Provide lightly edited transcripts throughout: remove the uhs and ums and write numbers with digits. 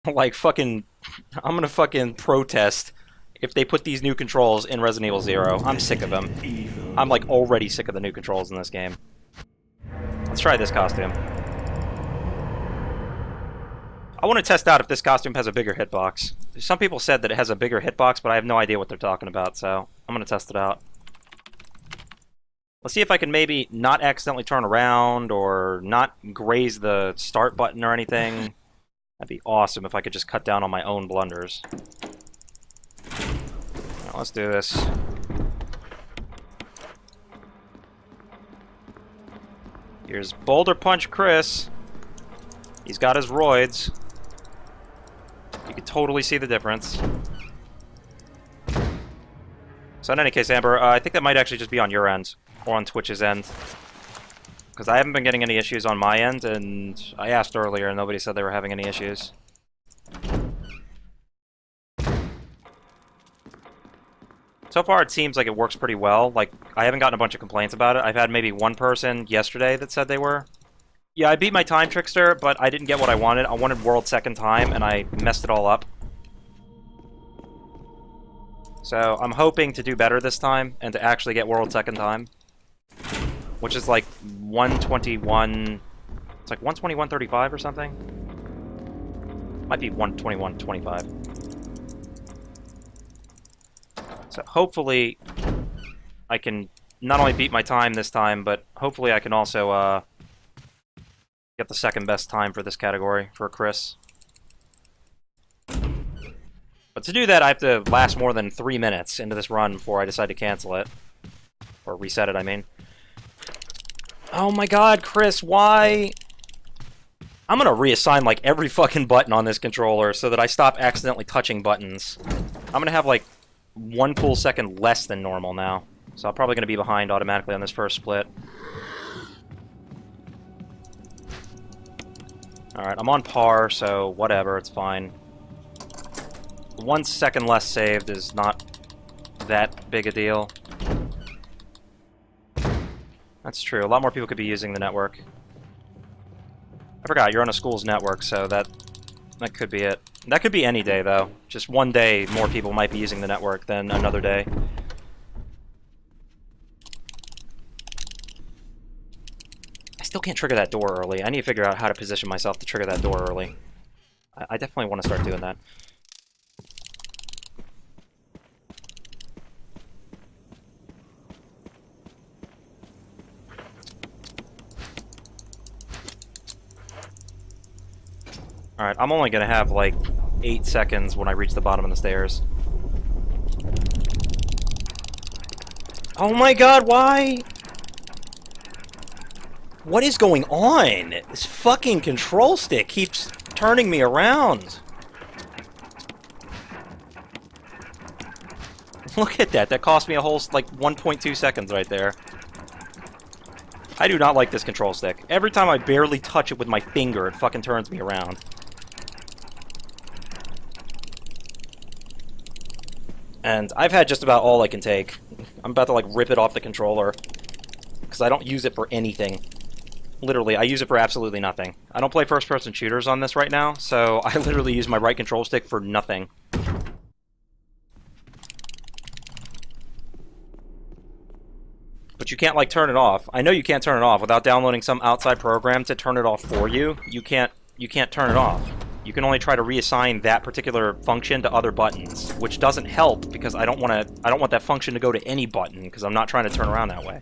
Like, fucking... I'm gonna fucking protest if they put these new controls in Resident Evil 0. I'm sick of them. I'm, like, already sick of the new controls in this game. Let's try this costume. I want to test out if this costume has a bigger hitbox. Some people said that it has a bigger hitbox, but I have no idea what they're talking about, so I'm going to test it out. Let's see if I can maybe not accidentally turn around or not graze the start button or anything. That'd be awesome if I could just cut down on my own blunders. Now, let's do this. Here's Boulder Punch Chris. He's got his roids. You can totally see the difference. So in any case, Amber, I think that might actually just be on your end, or on Twitch's end. Because I haven't been getting any issues on my end, and I asked earlier and nobody said they were having any issues. So far it seems like it works pretty well. Like, I haven't gotten a bunch of complaints about it. I've had maybe one person yesterday that said they were. Yeah, I beat my Time Trickster, but I didn't get what I wanted. I wanted World Second Time, and I messed it all up. So, I'm hoping to do better this time, and to actually get World Second Time. Which is like 121... It's like 121.35 or something? Might be 121.25. So, hopefully, I can not only beat my time this time, but hopefully I can also, get the second best time for this category for Chris. But to do that, I have to last more than 3 minutes into this run before I decide to cancel it. Or reset it, I mean. Oh my god, Chris, why? I'm gonna reassign, like, every fucking button on this controller so that I stop accidentally touching buttons. I'm gonna have, like, 1 full second less than normal now. So I'm probably gonna be behind automatically on this first split. Alright, I'm on par, so whatever, it's fine. 1 second less saved is not that big a deal. That's true, a lot more people could be using the network. I forgot, you're on a school's network, so that could be it. That could be any day, though. Just one day more people might be using the network than another day. I still can't trigger that door early. I need to figure out how to position myself to trigger that door early. I definitely want to start doing that. Alright, I'm only gonna have like 8 seconds when I reach the bottom of the stairs. Oh my god, why? What is going on? This fucking control stick keeps turning me around. Look at that. That cost me a whole, like, 1.2 seconds right there. I do not like this control stick. Every time I barely touch it with my finger, it fucking turns me around. And I've had just about all I can take. I'm about to, like, rip it off the controller. Because I don't use it for anything. Literally, I use it for absolutely nothing. I don't play first-person shooters on this right now, so I literally use my right control stick for nothing. But you can't, like, turn it off. I know you can't turn it off without downloading some outside program to turn it off for you. You can't turn it off. You can only try to reassign that particular function to other buttons, which doesn't help because I don't want that function to go to any button because I'm not trying to turn around that way.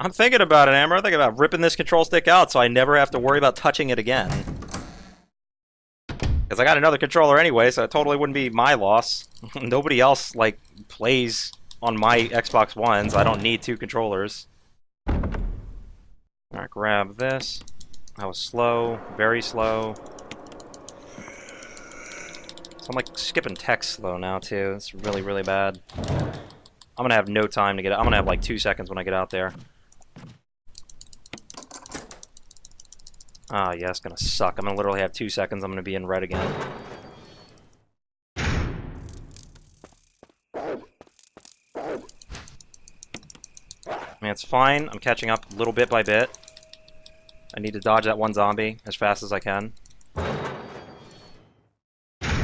I'm thinking about it, Amber. I'm thinking about ripping this control stick out so I never have to worry about touching it again. Because I got another controller anyway, so it totally wouldn't be my loss. Nobody else, like, plays on my Xbox Ones. I don't need 2 controllers. Alright, grab this. That was slow. Very slow. So I'm, like, skipping text slow now, too. It's really, really bad. I'm gonna have no time to get out. I'm gonna have, like, 2 seconds when I get out there. Ah, yeah, it's gonna suck. I'm gonna literally have 2 seconds. I'm gonna be in red again. I mean, it's fine. I'm catching up little bit by bit. I need to dodge that one zombie as fast as I can.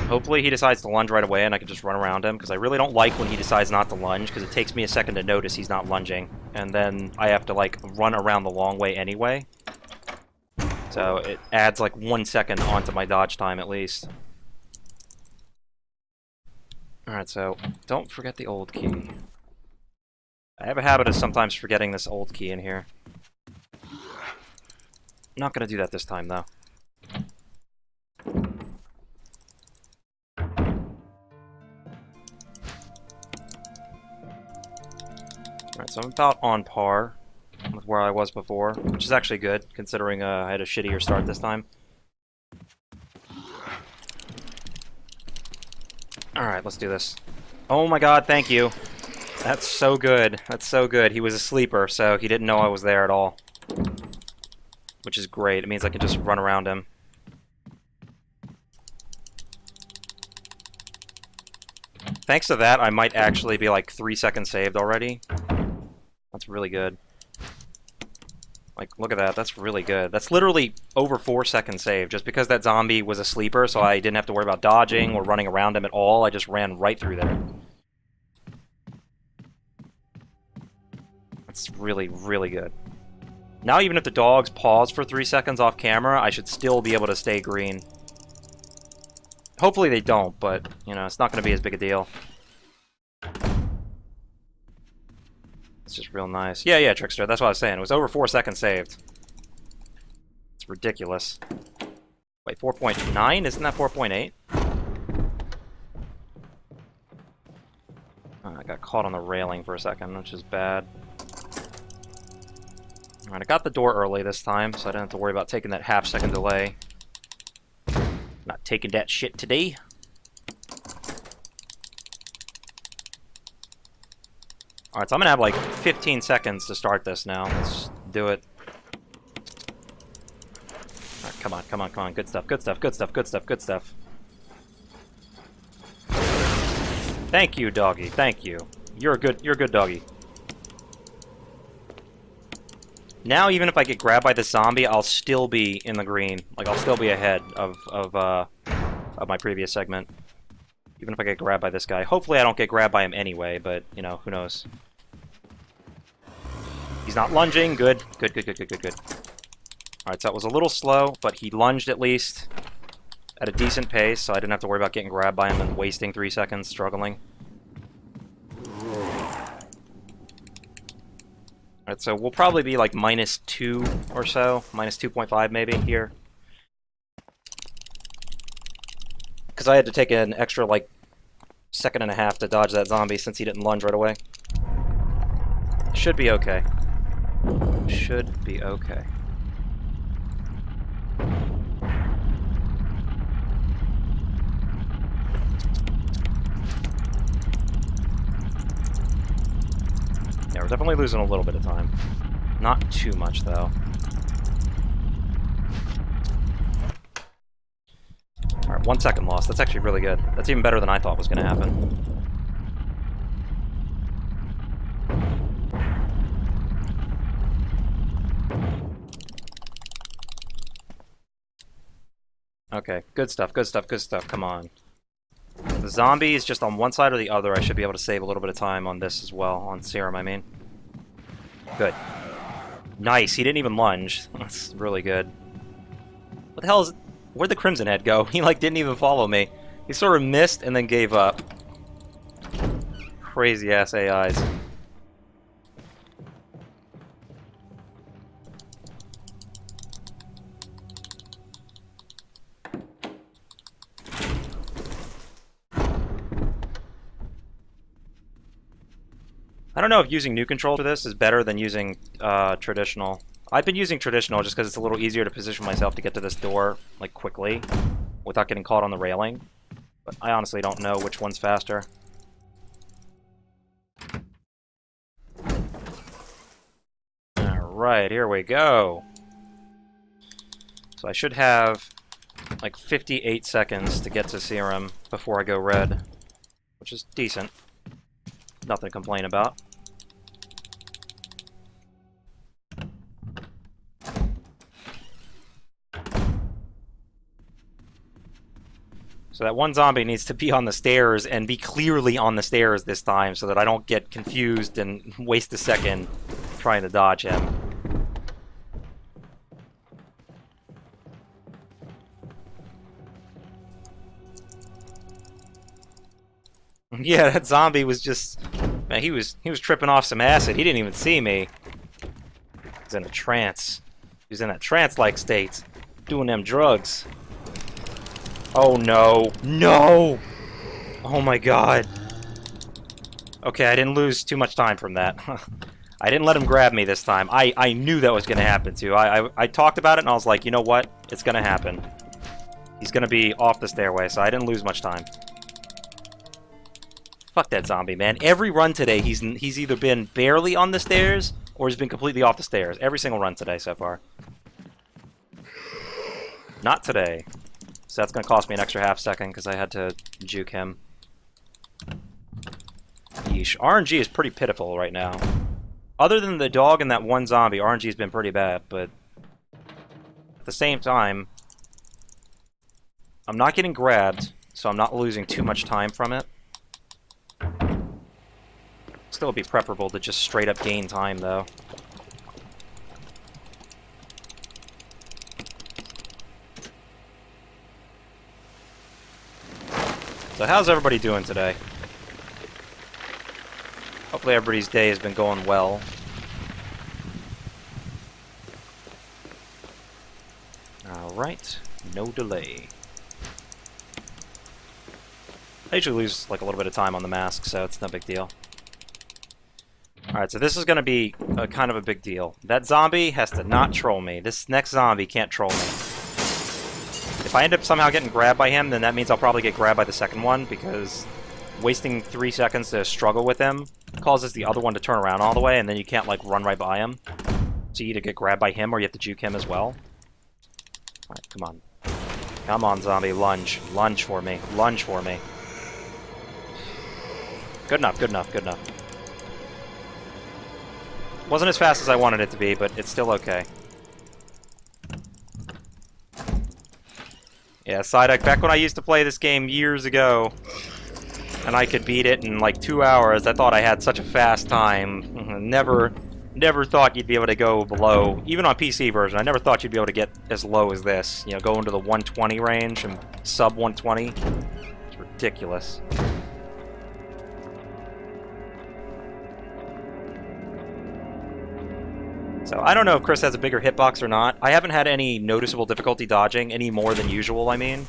Hopefully he decides to lunge right away and I can just run around him, because I really don't like when he decides not to lunge, because it takes me a second to notice he's not lunging. And then I have to, like, run around the long way anyway. So it adds, like, 1 second onto my dodge time at least. Alright, so don't forget the old key. I have a habit of sometimes forgetting this old key in here. Not gonna do that this time, though. Alright, so I'm about on par with where I was before, which is actually good, considering I had a shittier start this time. Alright, let's do this. Oh my god, thank you. That's so good. That's so good. He was a sleeper, so he didn't know I was there at all. Which is great. It means I can just run around him. Thanks to that, I might actually be like 3 seconds saved already. That's really good. Like, look at that. That's really good. That's literally over 4 seconds saved, just because that zombie was a sleeper, so I didn't have to worry about dodging or running around him at all. I just ran right through there. That's really, really good. Now even if the dogs pause for 3 seconds off camera, I should still be able to stay green. Hopefully they don't, but, you know, it's not going to be as big a deal. It's just real nice. Yeah, Trickster, that's what I was saying. It was over 4 seconds saved. It's ridiculous. Wait, 4.9? Isn't that 4.8? Oh, I got caught on the railing for a second, which is bad. Alright, I got the door early this time, so I didn't have to worry about taking that half-second delay. Not taking that shit today. Alright, so I'm gonna have like 15 seconds to start this now. Let's do it. Alright, come on, come on, come on. Good stuff, good stuff, good stuff, good stuff, good stuff. Thank you, doggy. Thank you. You're a good doggy. Now, even if I get grabbed by the zombie, I'll still be in the green. Like, I'll still be ahead of my previous segment. Even if I get grabbed by this guy. Hopefully I don't get grabbed by him anyway, but, you know, who knows. He's not lunging. Good. Good, good, good, good, good, good. Alright, so that was a little slow, but he lunged at least at a decent pace, so I didn't have to worry about getting grabbed by him and wasting 3 seconds struggling. Alright, so we'll probably be like -2 or so. -2.5 maybe here. Because I had to take an extra, like, 1.5 seconds to dodge that zombie since he didn't lunge right away. Should be okay. Should be okay. Yeah, we're definitely losing a little bit of time. Not too much, though. Alright, 1 second lost. That's actually really good. That's even better than I thought was going to happen. Okay, good stuff, good stuff, good stuff. Come on. The zombie is just on one side or the other. I should be able to save a little bit of time on this as well. On serum, I mean. Good. Nice, he didn't even lunge. That's really good. What the hell is... Where'd the Crimson Head go? He, like, didn't even follow me. He sort of missed and then gave up. Crazy-ass AIs. I don't know if using new control for this is better than using traditional. I've been using traditional just because it's a little easier to position myself to get to this door, like, quickly, without getting caught on the railing. But I honestly don't know which one's faster. Alright, here we go. So I should have, like, 58 seconds to get to serum before I go red, which is decent. Nothing to complain about. So that one zombie needs to be on the stairs and be clearly on the stairs this time so that I don't get confused and waste a second trying to dodge him. Yeah, that zombie was just... Man, he was tripping off some acid. He didn't even see me. He was in a trance. He was in that trance-like state. Doing them drugs. Oh no. No! Oh my god. Okay, I didn't lose too much time from that. I didn't let him grab me this time. I knew that was going to happen too. I talked about it and I was like, you know what? It's going to happen. He's going to be off the stairway, so I didn't lose much time. Fuck that zombie, man. Every run today, he's either been barely on the stairs or he's been completely off the stairs. Every single run today so far. Not today. So that's going to cost me an extra half second because I had to juke him. Yeesh. RNG is pretty pitiful right now. Other than the dog and that one zombie, RNG has been pretty bad, but at the same time, I'm not getting grabbed, so I'm not losing too much time from it. Still would be preferable to just straight up gain time, though. So how's everybody doing today? Hopefully everybody's day has been going well. Alright, no delay. I usually lose like a little bit of time on the mask, so it's no big deal. Alright, so this is going to be a kind of a big deal. That zombie has to not troll me. This next zombie can't troll me. If I end up somehow getting grabbed by him, then that means I'll probably get grabbed by the second one, because wasting 3 seconds to struggle with him causes the other one to turn around all the way, and then you can't, like, run right by him. So you either get grabbed by him or you have to juke him as well. Alright, come on. Come on, zombie. Lunge. Lunge for me. Lunge for me. Good enough, good enough, good enough. Wasn't as fast as I wanted it to be, but it's still okay. Yeah, Psyduck, back when I used to play this game years ago, and I could beat it in like 2 hours, I thought I had such a fast time. Never thought you'd be able to go below, even on PC version, I never thought you'd be able to get as low as this. You know, go into the 120 range and sub 120. It's ridiculous. So, I don't know if Chris has a bigger hitbox or not. I haven't had any noticeable difficulty dodging, any more than usual, I mean.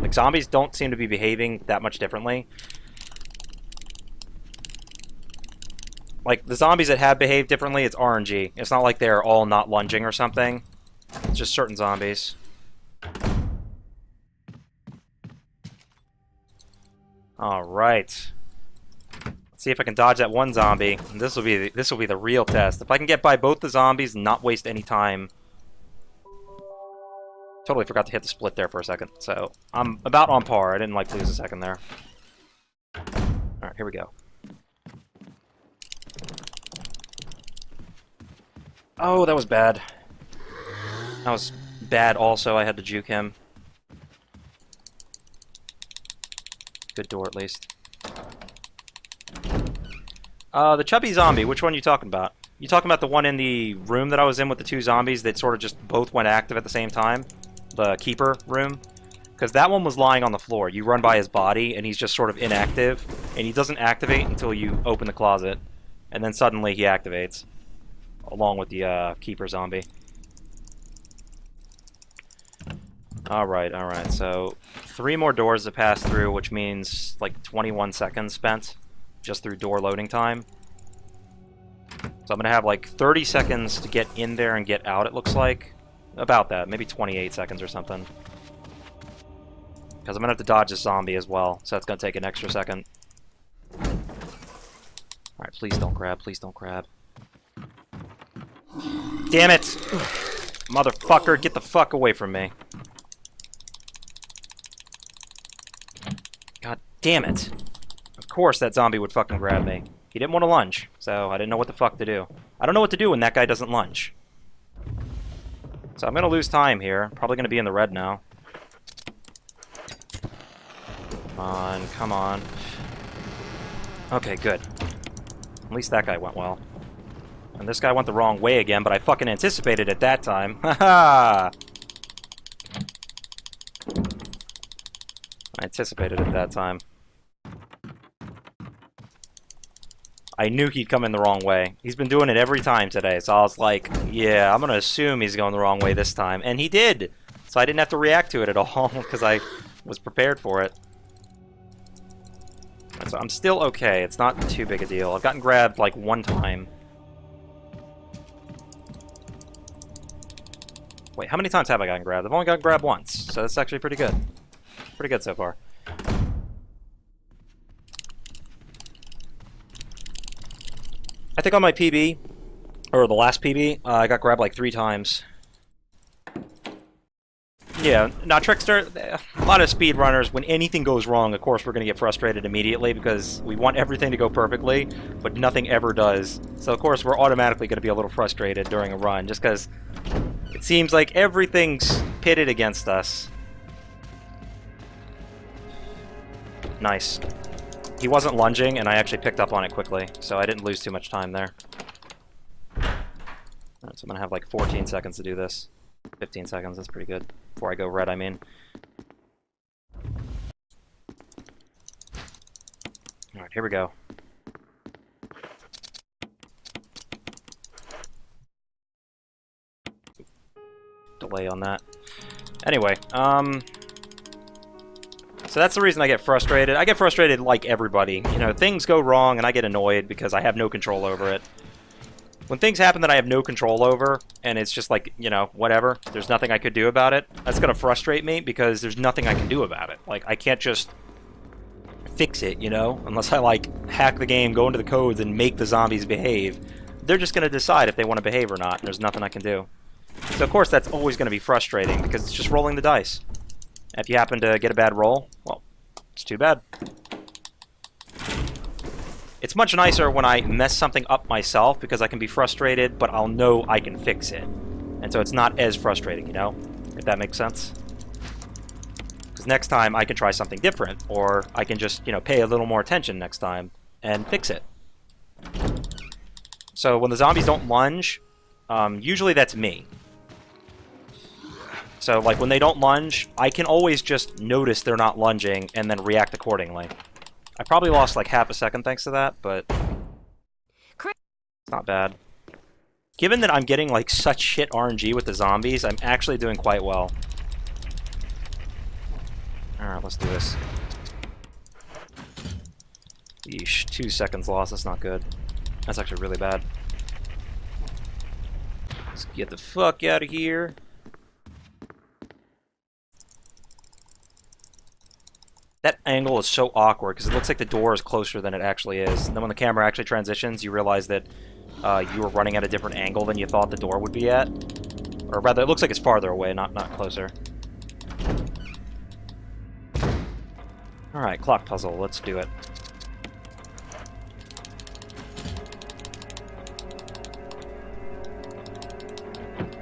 Like, zombies don't seem to be behaving that much differently. Like, the zombies that have behaved differently, it's RNG. It's not like they're all not lunging or something. It's just certain zombies. Alright. See if I can dodge that one zombie. This will be the real test. If I can get by both the zombies and not waste any time. Totally forgot to hit the split there for a second. So I'm about on par. I didn't like lose a second there. Alright, here we go. Oh, that was bad. That was bad also. I had to juke him. Good door at least. The chubby zombie, which one are you talking about? You talking about the one in the room that I was in with the 2 zombies that sort of just both went active at the same time? The keeper room? Because that one was lying on the floor. You run by his body, and he's just sort of inactive, and he doesn't activate until you open the closet, and then suddenly he activates, along with the keeper zombie. Alright, alright, so 3 more doors to pass through, which means like 21 seconds spent just through door loading time. So I'm going to have like 30 seconds to get in there and get out, it looks like. About that, maybe 28 seconds or something. Because I'm going to have to dodge this zombie as well, so that's going to take an extra second. Alright, please don't grab, please don't grab. Damn it! Motherfucker, get the fuck away from me. God damn it. Of course that zombie would fucking grab me. He didn't want to lunge, so I didn't know what the fuck to do. I don't know what to do when that guy doesn't lunge. So I'm going to lose time here. Probably going to be in the red now. Come on, come on. Okay, good. At least that guy went well. And this guy went the wrong way again, but I fucking anticipated it that time. Haha! I anticipated it that time. I knew he'd come in the wrong way. He's been doing it every time today, so I was like, yeah, I'm gonna assume he's going the wrong way this time. And he did! So I didn't have to react to it at all, because I was prepared for it. So I'm still okay. It's not too big a deal. I've gotten grabbed, like, one time. Wait, how many times have I gotten grabbed? I've only gotten grabbed once, so that's actually pretty good. Pretty good so far. I think on my PB, or the last PB, I got grabbed like 3 times. Yeah, now Trickster, a lot of speedrunners, when anything goes wrong, of course we're going to get frustrated immediately because we want everything to go perfectly, but nothing ever does. So of course we're automatically going to be a little frustrated during a run, just because it seems like everything's pitted against us. Nice. He wasn't lunging, and I actually picked up on it quickly, so I didn't lose too much time there. Alright, so I'm going to have like 14 seconds to do this. 15 seconds, that's pretty good. Before I go red, I mean. Alright, here we go. Delay on that. Anyway, so that's the reason I get frustrated. I get frustrated like everybody. You know, things go wrong and I get annoyed because I have no control over it. When things happen that I have no control over, and it's just like, you know, whatever, there's nothing I could do about it, that's gonna frustrate me because there's nothing I can do about it. Like, I can't just fix it, you know? Unless I, like, hack the game, go into the codes, and make the zombies behave. They're just gonna decide if they want to behave or not, and there's nothing I can do. So, of course, that's always gonna be frustrating because it's just rolling the dice. If you happen to get a bad roll, well, it's too bad. It's much nicer when I mess something up myself because I can be frustrated, but I'll know I can fix it. And so it's not as frustrating, you know? If that makes sense. Because next time I can try something different, or I can just, you know, pay a little more attention next time and fix it. So when the zombies don't lunge, usually that's me. So, like, when they don't lunge, I can always just notice they're not lunging and then react accordingly. I probably lost, like, half a second thanks to that, but it's not bad. Given that I'm getting, like, such shit RNG with the zombies, I'm actually doing quite well. Alright, let's do this. Yeesh, 2 seconds lost, that's not good. That's actually really bad. Let's get the fuck out of here. That angle is so awkward because it looks like the door is closer than it actually is. And then when the camera actually transitions, you realize that you were running at a different angle than you thought the door would be at. Or rather, it looks like it's farther away, not closer. Alright, clock puzzle, let's do it.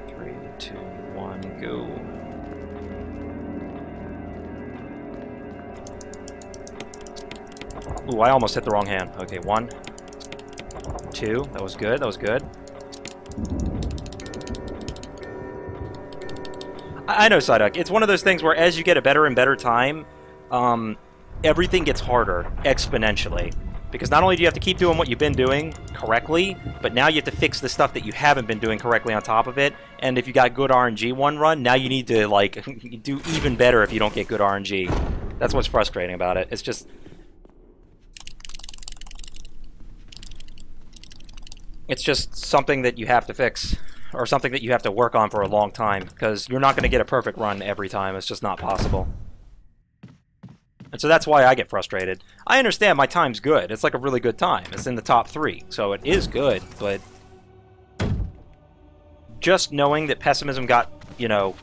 Three, two, one, go. Ooh, I almost hit the wrong hand. Okay, 1, 2. That was good. That was good. I know, Psyduck. It's one of those things where as you get a better and better time, everything gets harder exponentially. Because not only do you have to keep doing what you've been doing correctly, but now you have to fix the stuff that you haven't been doing correctly on top of it. And if you got good RNG one run, now you need to, like, do even better if you don't get good RNG. That's what's frustrating about it. It's just... It's just something that you have to fix, or something that you have to work on for a long time, because you're not going to get a perfect run every time. It's just not possible. And so that's why I get frustrated. I understand my time's good. It's like a really good time. It's in the top 3, so it is good, but just knowing that Pessimism got, you know,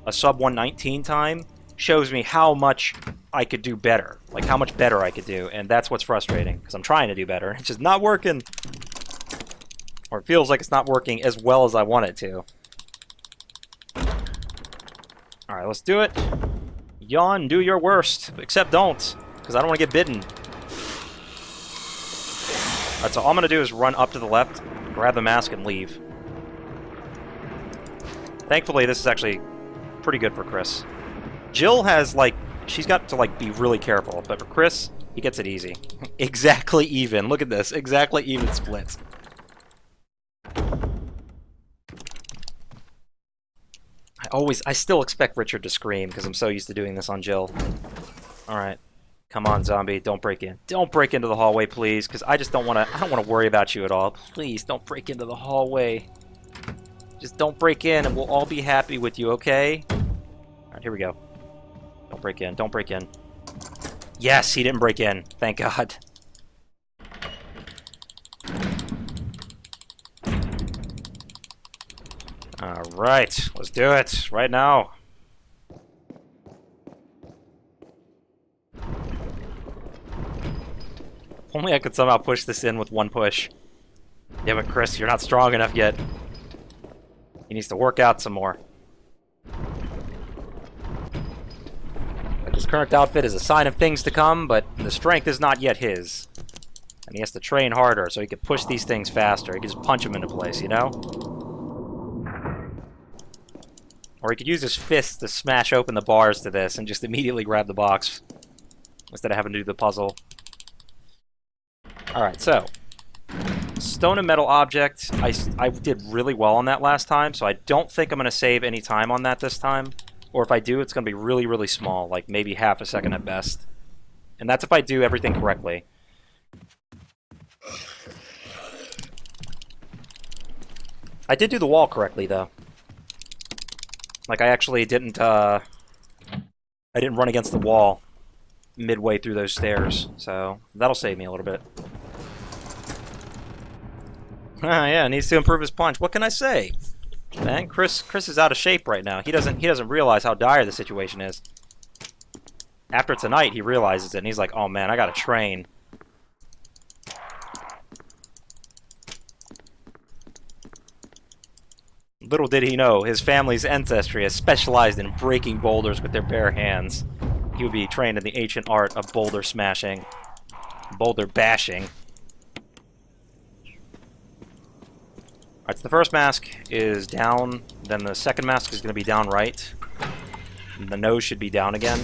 a sub 119 time shows me how much I could do better. Like, how much better I could do, and that's what's frustrating, because I'm trying to do better. It's just not working. Or it feels like it's not working as well as I want it to. Alright, let's do it. Yawn, do your worst. Except don't, because I don't want to get bitten. Alright, so all I'm going to do is run up to the left, grab the mask, and leave. Thankfully, this is actually pretty good for Chris. Jill has, like, she's got to, like, be really careful, but for Chris, he gets it easy. Exactly even. Look at this. Exactly even splits. I still expect Richard to scream because I'm so used to doing this on Jill. Alright. Come on, zombie. Don't break in. Don't break into the hallway, please, because I just don't want to worry about you at all. Please, don't break into the hallway. Just don't break in and we'll all be happy with you, okay? Alright, here we go. Don't break in. Don't break in. Yes, he didn't break in. Thank God. Alright, let's do it. Right now. Only I could somehow push this in with one push. Yeah, but Chris, you're not strong enough yet. He needs to work out some more. Like, his current outfit is a sign of things to come, but the strength is not yet his. And he has to train harder so he can push these things faster. He can just punch them into place, you know? Or he could use his fists to smash open the bars to this and just immediately grab the box instead of having to do the puzzle. Alright, so stone and metal object. I did really well on that last time, so I don't think I'm going to save any time on that this time. Or if I do, it's going to be really, really small, like maybe half a second at best. And that's if I do everything correctly. I did do the wall correctly, though. Like, I actually didn't run against the wall midway through those stairs, so that'll save me a little bit. Yeah, needs to improve his punch. What can I say? Man, Chris is out of shape right now. He doesn't realize how dire the situation is. After tonight, he realizes it, and he's like, oh man, I gotta train. Little did he know, his family's ancestry has specialized in breaking boulders with their bare hands. He would be trained in the ancient art of boulder smashing, boulder bashing. Alright, so the first mask is down, then the second mask is going to be down right. And the nose should be down again.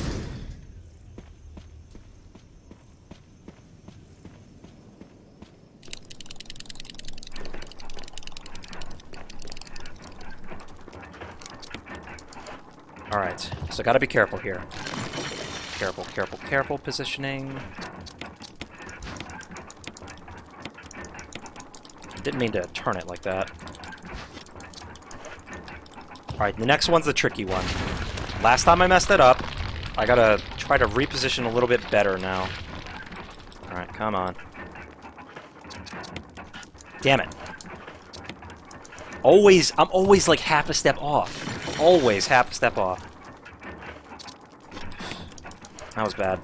Alright, so gotta be careful here. Careful, careful, careful positioning. Didn't mean to turn it like that. Alright, the next one's the tricky one. Last time I messed it up. I gotta try to reposition a little bit better now. Alright, come on. Damn it. I'm always like half a step off. Always half a step off. That was bad.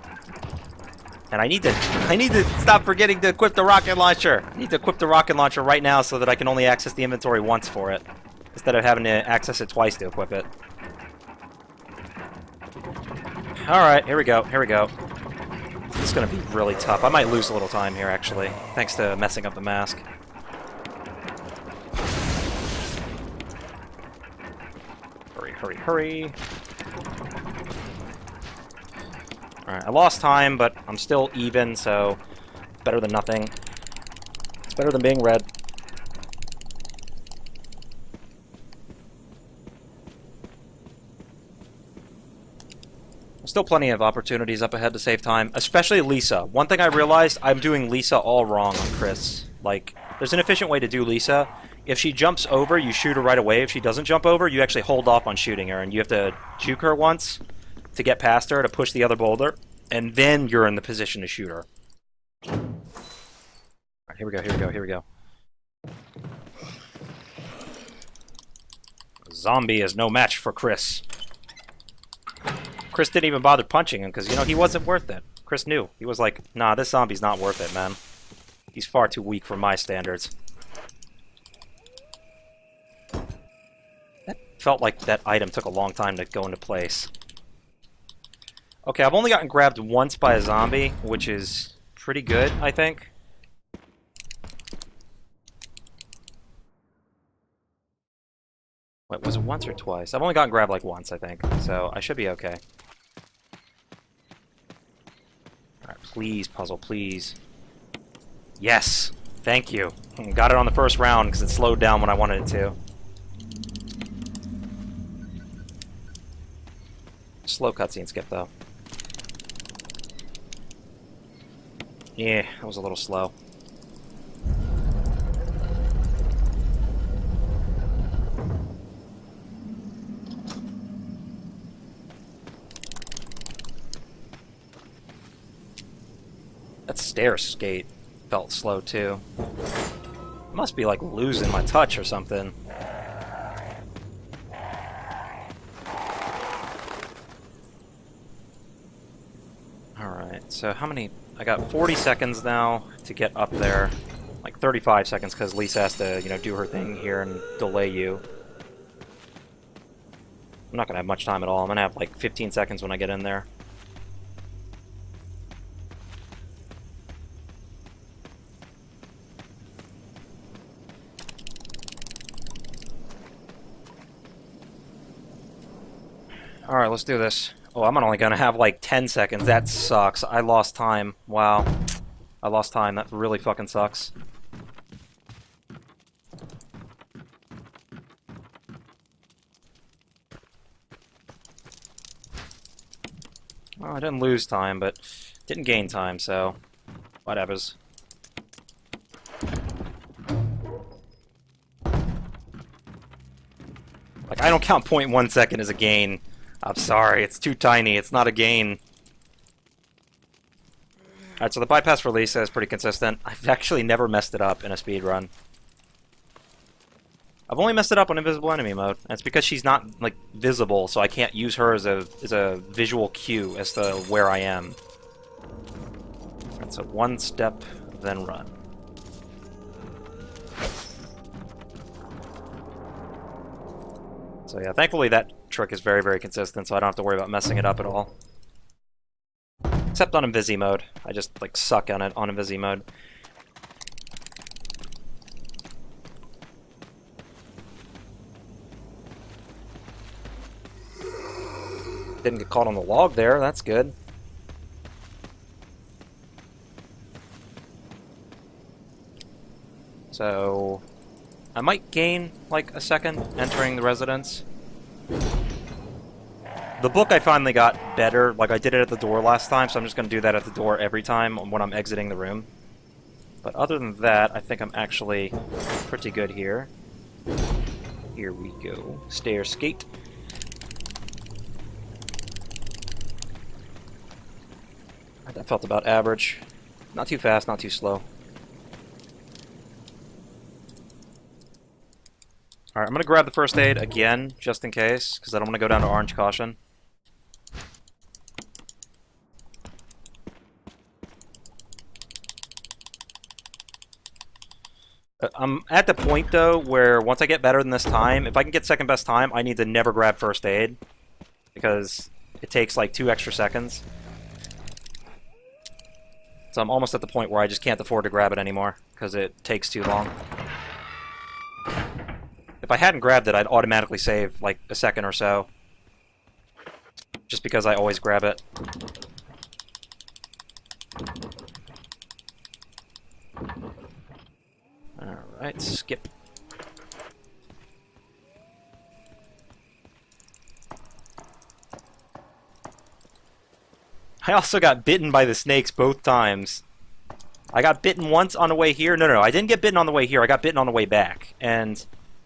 And I need to stop forgetting to equip the rocket launcher. I need to equip the rocket launcher right now so that I can only access the inventory once for it, instead of having to access it twice to equip it. Alright, here we go, here we go. This is gonna be really tough. I might lose a little time here, actually, thanks to messing up the mask. Hurry, hurry, hurry. Alright, I lost time, but I'm still even, so better than nothing. It's better than being red. Still plenty of opportunities up ahead to save time, especially Lisa. One thing I realized, I'm doing Lisa all wrong on Chris. Like, there's an efficient way to do Lisa. If she jumps over, you shoot her right away. If she doesn't jump over, you actually hold off on shooting her, and you have to juke her once to get past her to push the other boulder, and then you're in the position to shoot her. Alright, here we go, here we go, here we go. Zombie is no match for Chris. Chris didn't even bother punching him because, you know, he wasn't worth it. Chris knew. He was like, nah, this zombie's not worth it, man. He's far too weak for my standards. That felt like that item took a long time to go into place. Okay, I've only gotten grabbed once by a zombie, which is pretty good, I think. Wait, was it once or twice? I've only gotten grabbed like once, I think, so I should be okay. Alright, please, puzzle, please. Yes! Thank you. Got it on the first round because it slowed down when I wanted it to. Slow cutscene skip, though. Yeah, that was a little slow. That stair skate felt slow, too. I must be, like, losing my touch or something. Alright, so how many... I got 40 seconds now to get up there. Like 35 seconds because Lisa has to, you know, do her thing here and delay you. I'm not going to have much time at all. I'm going to have like 15 seconds when I get in there. Alright, let's do this. Oh, I'm only gonna have like 10 seconds. That sucks. I lost time. Wow. I lost time. That really fucking sucks. Well, I didn't lose time, but didn't gain time, so whatevers. Like, I don't count 0.1 second as a gain. I'm sorry, it's too tiny. It's not a gain. Alright, so the bypass for Lisa is pretty consistent. I've actually never messed it up in a speedrun. I've only messed it up on invisible enemy mode. And it's because she's not, like, visible, so I can't use her as a visual cue as to where I am. Alright, so one step, then run. So yeah, thankfully that trick is very, very consistent, so I don't have to worry about messing it up at all. Except on Invisi mode. I just, like, suck on it on Invisi mode. Didn't get caught on the log there, that's good. So... I might gain, like, a second entering the residence. The book I finally got better. Like, I did it at the door last time, so I'm just going to do that at the door every time when I'm exiting the room. But other than that, I think I'm actually pretty good here. Here we go. Stair skate. That felt about average. Not too fast, not too slow. Alright, I'm going to grab the first aid again, just in case, because I don't want to go down to orange caution. I'm at the point, though, where once I get better than this time, if I can get second best time, I need to never grab first aid, because it takes like 2 extra seconds. So I'm almost at the point where I just can't afford to grab it anymore, because it takes too long. If I hadn't grabbed it, I'd automatically save, like, a second or so. Just because I always grab it. Alright, skip. I also got bitten by the snakes both times. I got bitten once on the way here. No, I didn't get bitten on the way here. I got bitten on the way back. And...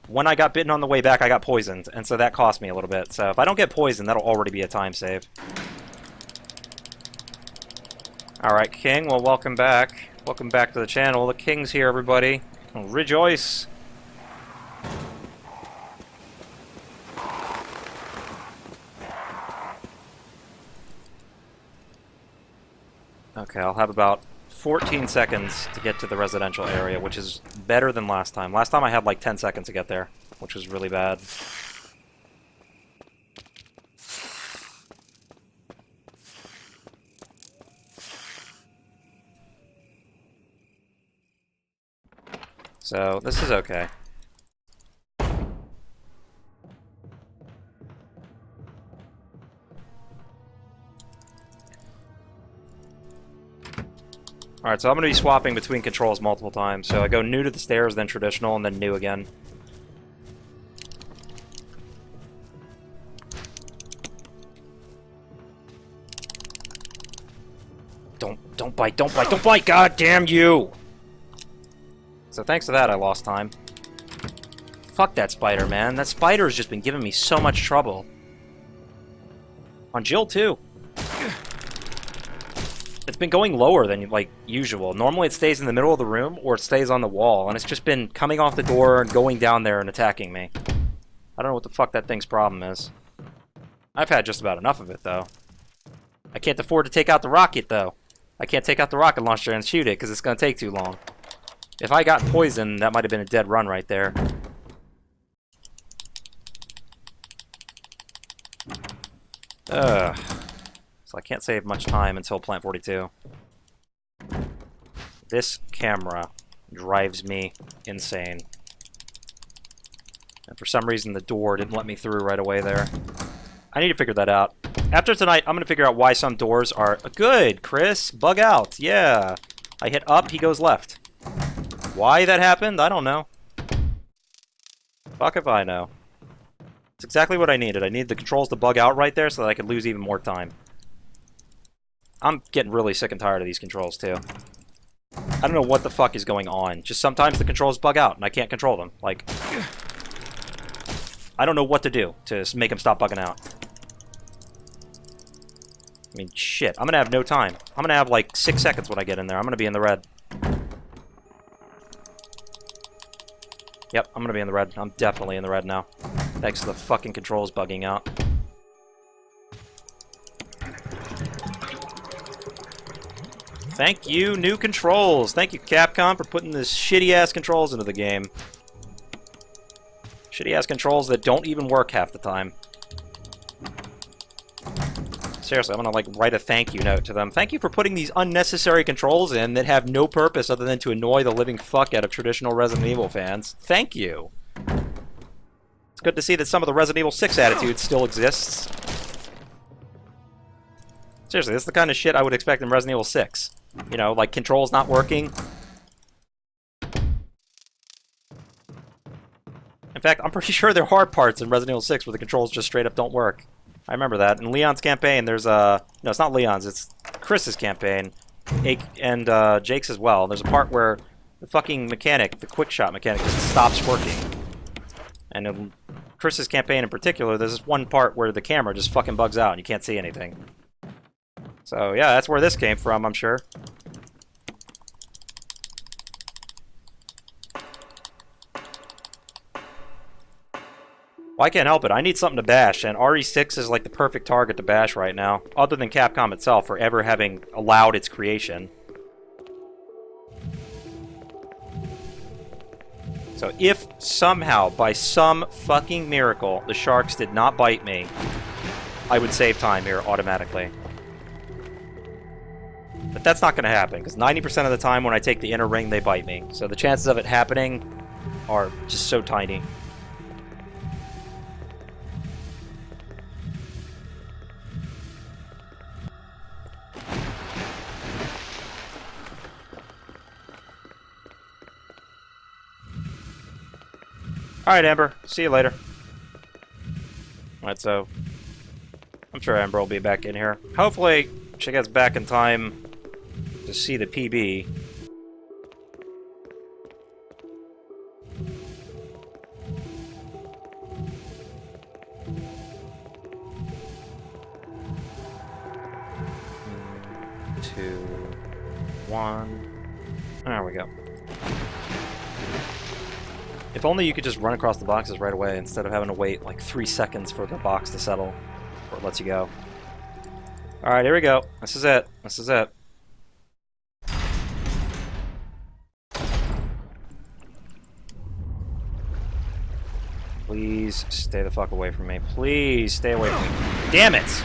when I got bitten on the way back, I got poisoned, and so that cost me a little bit. So if I don't get poisoned, that'll already be a time save. Alright, King, well, welcome back. Welcome back to the channel. The King's here, everybody. Rejoice! Okay, I'll have about 14 seconds to get to the residential area, which is better than last time. Last time I had like 10 seconds to get there, which was really bad. So, this is okay. Alright, so I'm going to be swapping between controls multiple times. So I go new to the stairs, then traditional, and then new again. Don't bite, don't bite, don't bite! God damn you! So thanks to that, I lost time. Fuck that spider, man. That spider has just been giving me so much trouble. On Jill, too. It's been going lower than, like, usual. Normally it stays in the middle of the room, or it stays on the wall, and it's just been coming off the door and going down there and attacking me. I don't know what the fuck that thing's problem is. I've had just about enough of it, though. I can't afford to take out the rocket, though. I can't take out the rocket launcher and shoot it, because it's going to take too long. If I got poisoned, that might have been a dead run right there. Ugh. So I can't save much time until Plant 42. This camera drives me insane. And for some reason the door didn't let me through right away there. I need to figure that out. After tonight, I'm going to figure out why some doors are... Good, Chris! Bug out! Yeah! I hit up, he goes left. Why that happened? I don't know. Fuck if I know. It's exactly what I needed. I needed the controls to bug out right there so that I could lose even more time. I'm getting really sick and tired of these controls, too. I don't know what the fuck is going on. Just sometimes the controls bug out, and I can't control them. Like, I don't know what to do to make them stop bugging out. I mean, shit. I'm gonna have no time. I'm gonna have, like, 6 seconds when I get in there. I'm gonna be in the red. Yep, I'm gonna be in the red. I'm definitely in the red now. Thanks to the fucking controls bugging out. Thank you, new controls. Thank you, Capcom, for putting this shitty-ass controls into the game. Shitty-ass controls that don't even work half the time. Seriously, I'm gonna, like, write a thank you note to them. Thank you for putting these unnecessary controls in that have no purpose other than to annoy the living fuck out of traditional Resident Evil fans. Thank you. It's good to see that some of the Resident Evil 6 attitude still exists. Seriously, this is the kind of shit I would expect in Resident Evil 6. You know, like controls not working. In fact, I'm pretty sure there are parts in Resident Evil 6 where the controls just straight up don't work. I remember that. In Leon's campaign, there's a... No, it's not Leon's, it's Chris's campaign. And Jake's as well. There's a part where the fucking mechanic, the quick shot mechanic, just stops working. And in Chris's campaign in particular, there's this one part where the camera just fucking bugs out and you can't see anything. So, yeah, that's where this came from, I'm sure. Well, I can't help it. I need something to bash, and RE6 is like the perfect target to bash right now, other than Capcom itself for ever having allowed its creation. So if somehow, by some fucking miracle, the sharks did not bite me, I would save time here automatically. But that's not going to happen, because 90% of the time when I take the inner ring, they bite me. So the chances of it happening are just so tiny. Alright, Amber. See you later. Alright, so... I'm sure Amber will be back in here. Hopefully, she gets back in time to see the PB. Two, one. There we go. If only you could just run across the boxes right away instead of having to wait like 3 seconds for the box to settle before it lets you go. Alright, here we go. This is it. This is it. Please stay the fuck away from me. Please stay away from me. Damn it!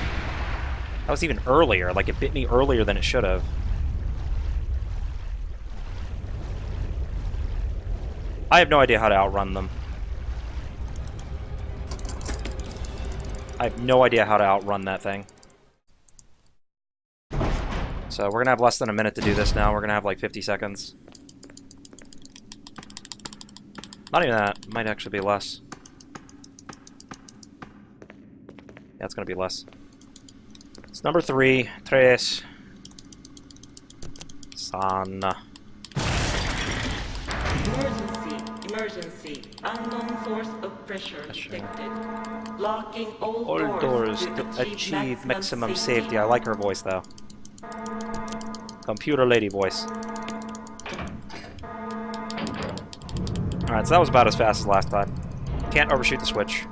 That was even earlier. Like, it bit me earlier than it should have. I have no idea how to outrun them. I have no idea how to outrun that thing. So we're gonna have less than a minute to do this now. We're gonna have like 50 seconds. Not even that. Might actually be less. Yeah, it's gonna be less. It's number 3. Tres. San. Emergency. Unknown source of pressure detected. Locking all doors to achieve maximum safety. I like her voice though. Computer lady voice. Alright, so that was about as fast as last time. Can't overshoot the switch.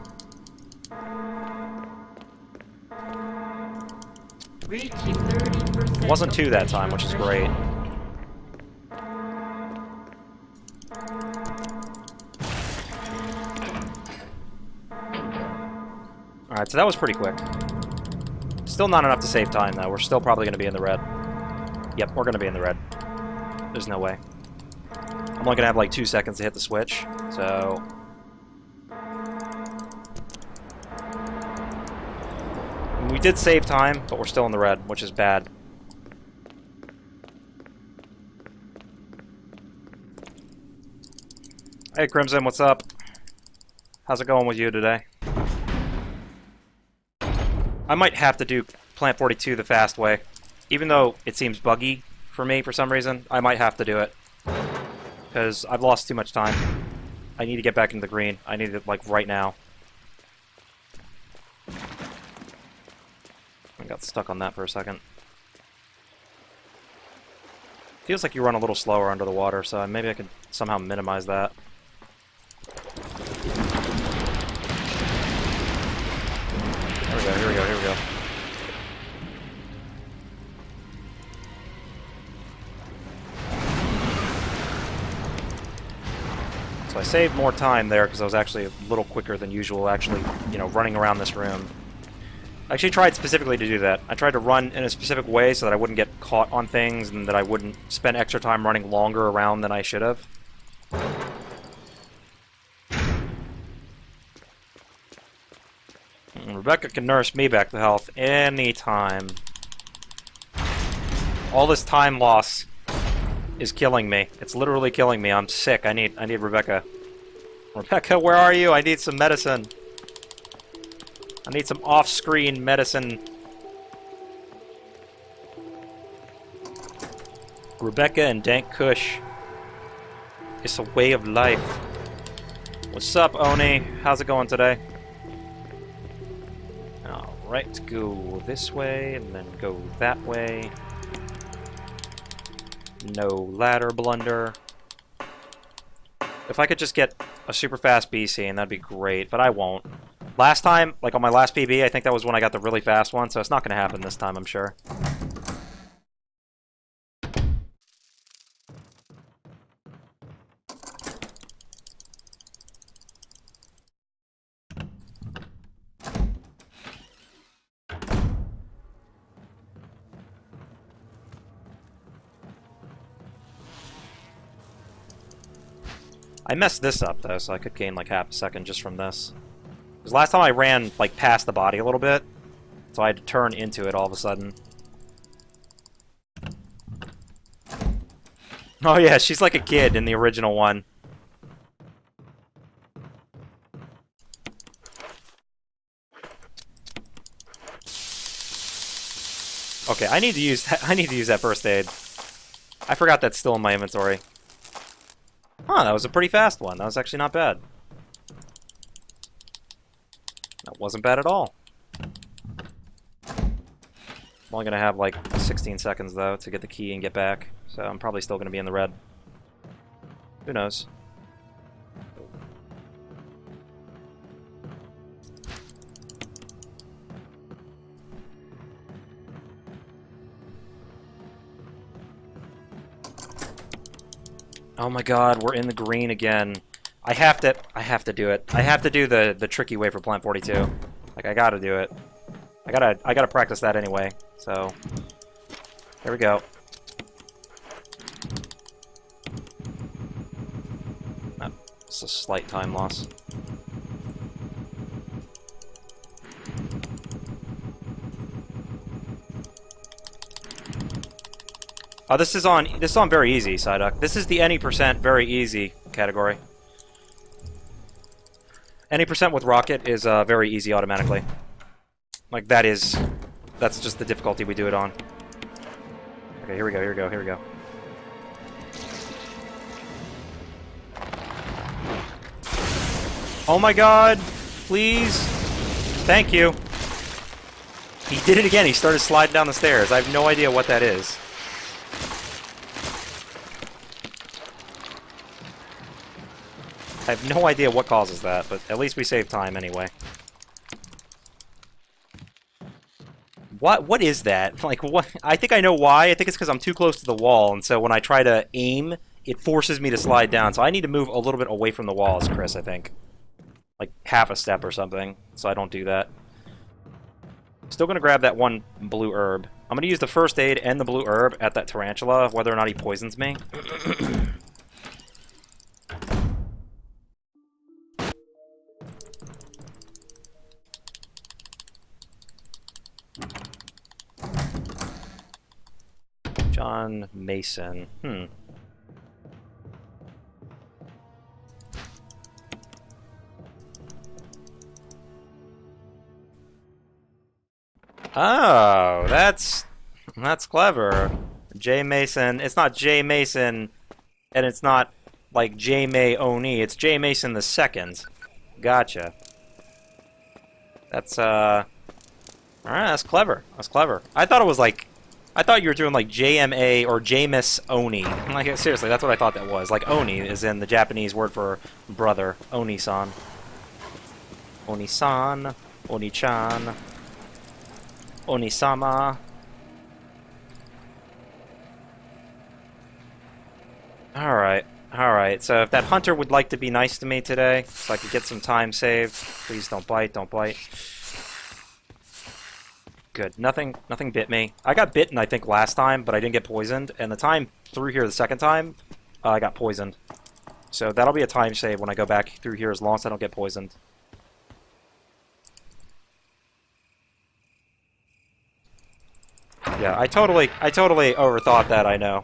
Reaching 30%. Wasn't 2 that time, which is great. Alright, so that was pretty quick. Still not enough to save time, though. We're still probably going to be in the red. Yep, we're going to be in the red. There's no way. I'm only going to have like 2 seconds to hit the switch, so... We did save time, but we're still in the red, which is bad. Hey, Crimson, what's up? How's it going with you today? I might have to do Plant 42 the fast way. Even though it seems buggy for me for some reason, I might have to do it. Because I've lost too much time. I need to get back into the green. I need it, like, right now. I got stuck on that for a second. Feels like you run a little slower under the water, so maybe I could somehow minimize that. Here we go, here we go, here we go. So I saved more time there because I was actually a little quicker than usual, actually, you know, running around this room. I actually tried specifically to do that. I tried to run in a specific way so that I wouldn't get caught on things and that I wouldn't spend extra time running longer around than I should have. Rebecca can nurse me back to health anytime. All this time loss is killing me. It's literally killing me. I'm sick. I need Rebecca. Rebecca, where are you? I need some medicine. I need some off-screen medicine. Rebecca and Dank Kush. It's a way of life. What's up, Oni? How's it going today? Alright, go this way, and then go that way. No ladder blunder. If I could just get a super fast B scene, that'd be great, but I won't. Last time, like on my last PB, I think that was when I got the really fast one, so it's not going to happen this time, I'm sure. I messed this up, though, so I could gain like half a second just from this. Because last time I ran, like, past the body a little bit, so I had to turn into it all of a sudden. Oh yeah, she's like a kid in the original one. Okay, I need to use that first aid. I forgot that's still in my inventory. Huh, that was a pretty fast one. That was actually not bad. That wasn't bad at all. I'm only going to have like 16 seconds, though, to get the key and get back. So I'm probably still going to be in the red. Who knows? Oh my god, we're in the green again. I have to do it. I have to do the tricky way for Plant 42. Like, I gotta do it. I gotta practice that anyway. So, there we go. It's a slight time loss. Oh, this is on very easy, Psyduck. This is the any percent very easy category. Any percent with rocket is very easy automatically. Like that's just the difficulty we do it on. Okay, here we go, here we go, here we go. Oh my god! Please! Thank you! He did it again, he started sliding down the stairs. I have no idea what that is. I have no idea what causes that, but at least we save time anyway. What is that? Like, what? I think I know why. I think it's because I'm too close to the wall, and so when I try to aim, it forces me to slide down. So I need to move a little bit away from the walls, Chris, I think. Like, half a step or something, so I don't do that. Still gonna grab that one blue herb. I'm gonna use the first aid and the blue herb at that tarantula, whether or not he poisons me. John Mason. Oh, that's clever. J Mason. It's not J Mason, and it's not like J May Oni. It's J Mason the second. Gotcha. That's alright. That's clever. That's clever. I thought it was like. I thought you were doing like JMA or Jamis Oni. Like, seriously, that's what I thought that was. Like, Oni is in the Japanese word for brother. Oni-san. Oni-san. Oni-chan. Oni-sama. Alright. Alright, so if that hunter would like to be nice to me today, so I could get some time saved, please don't bite, don't bite. Good. Nothing bit me. I got bitten, I think, last time, but I didn't get poisoned. And the time through here the second time, I got poisoned. So that'll be a time save when I go back through here, as long as I don't get poisoned. Yeah, I totally overthought that, I know.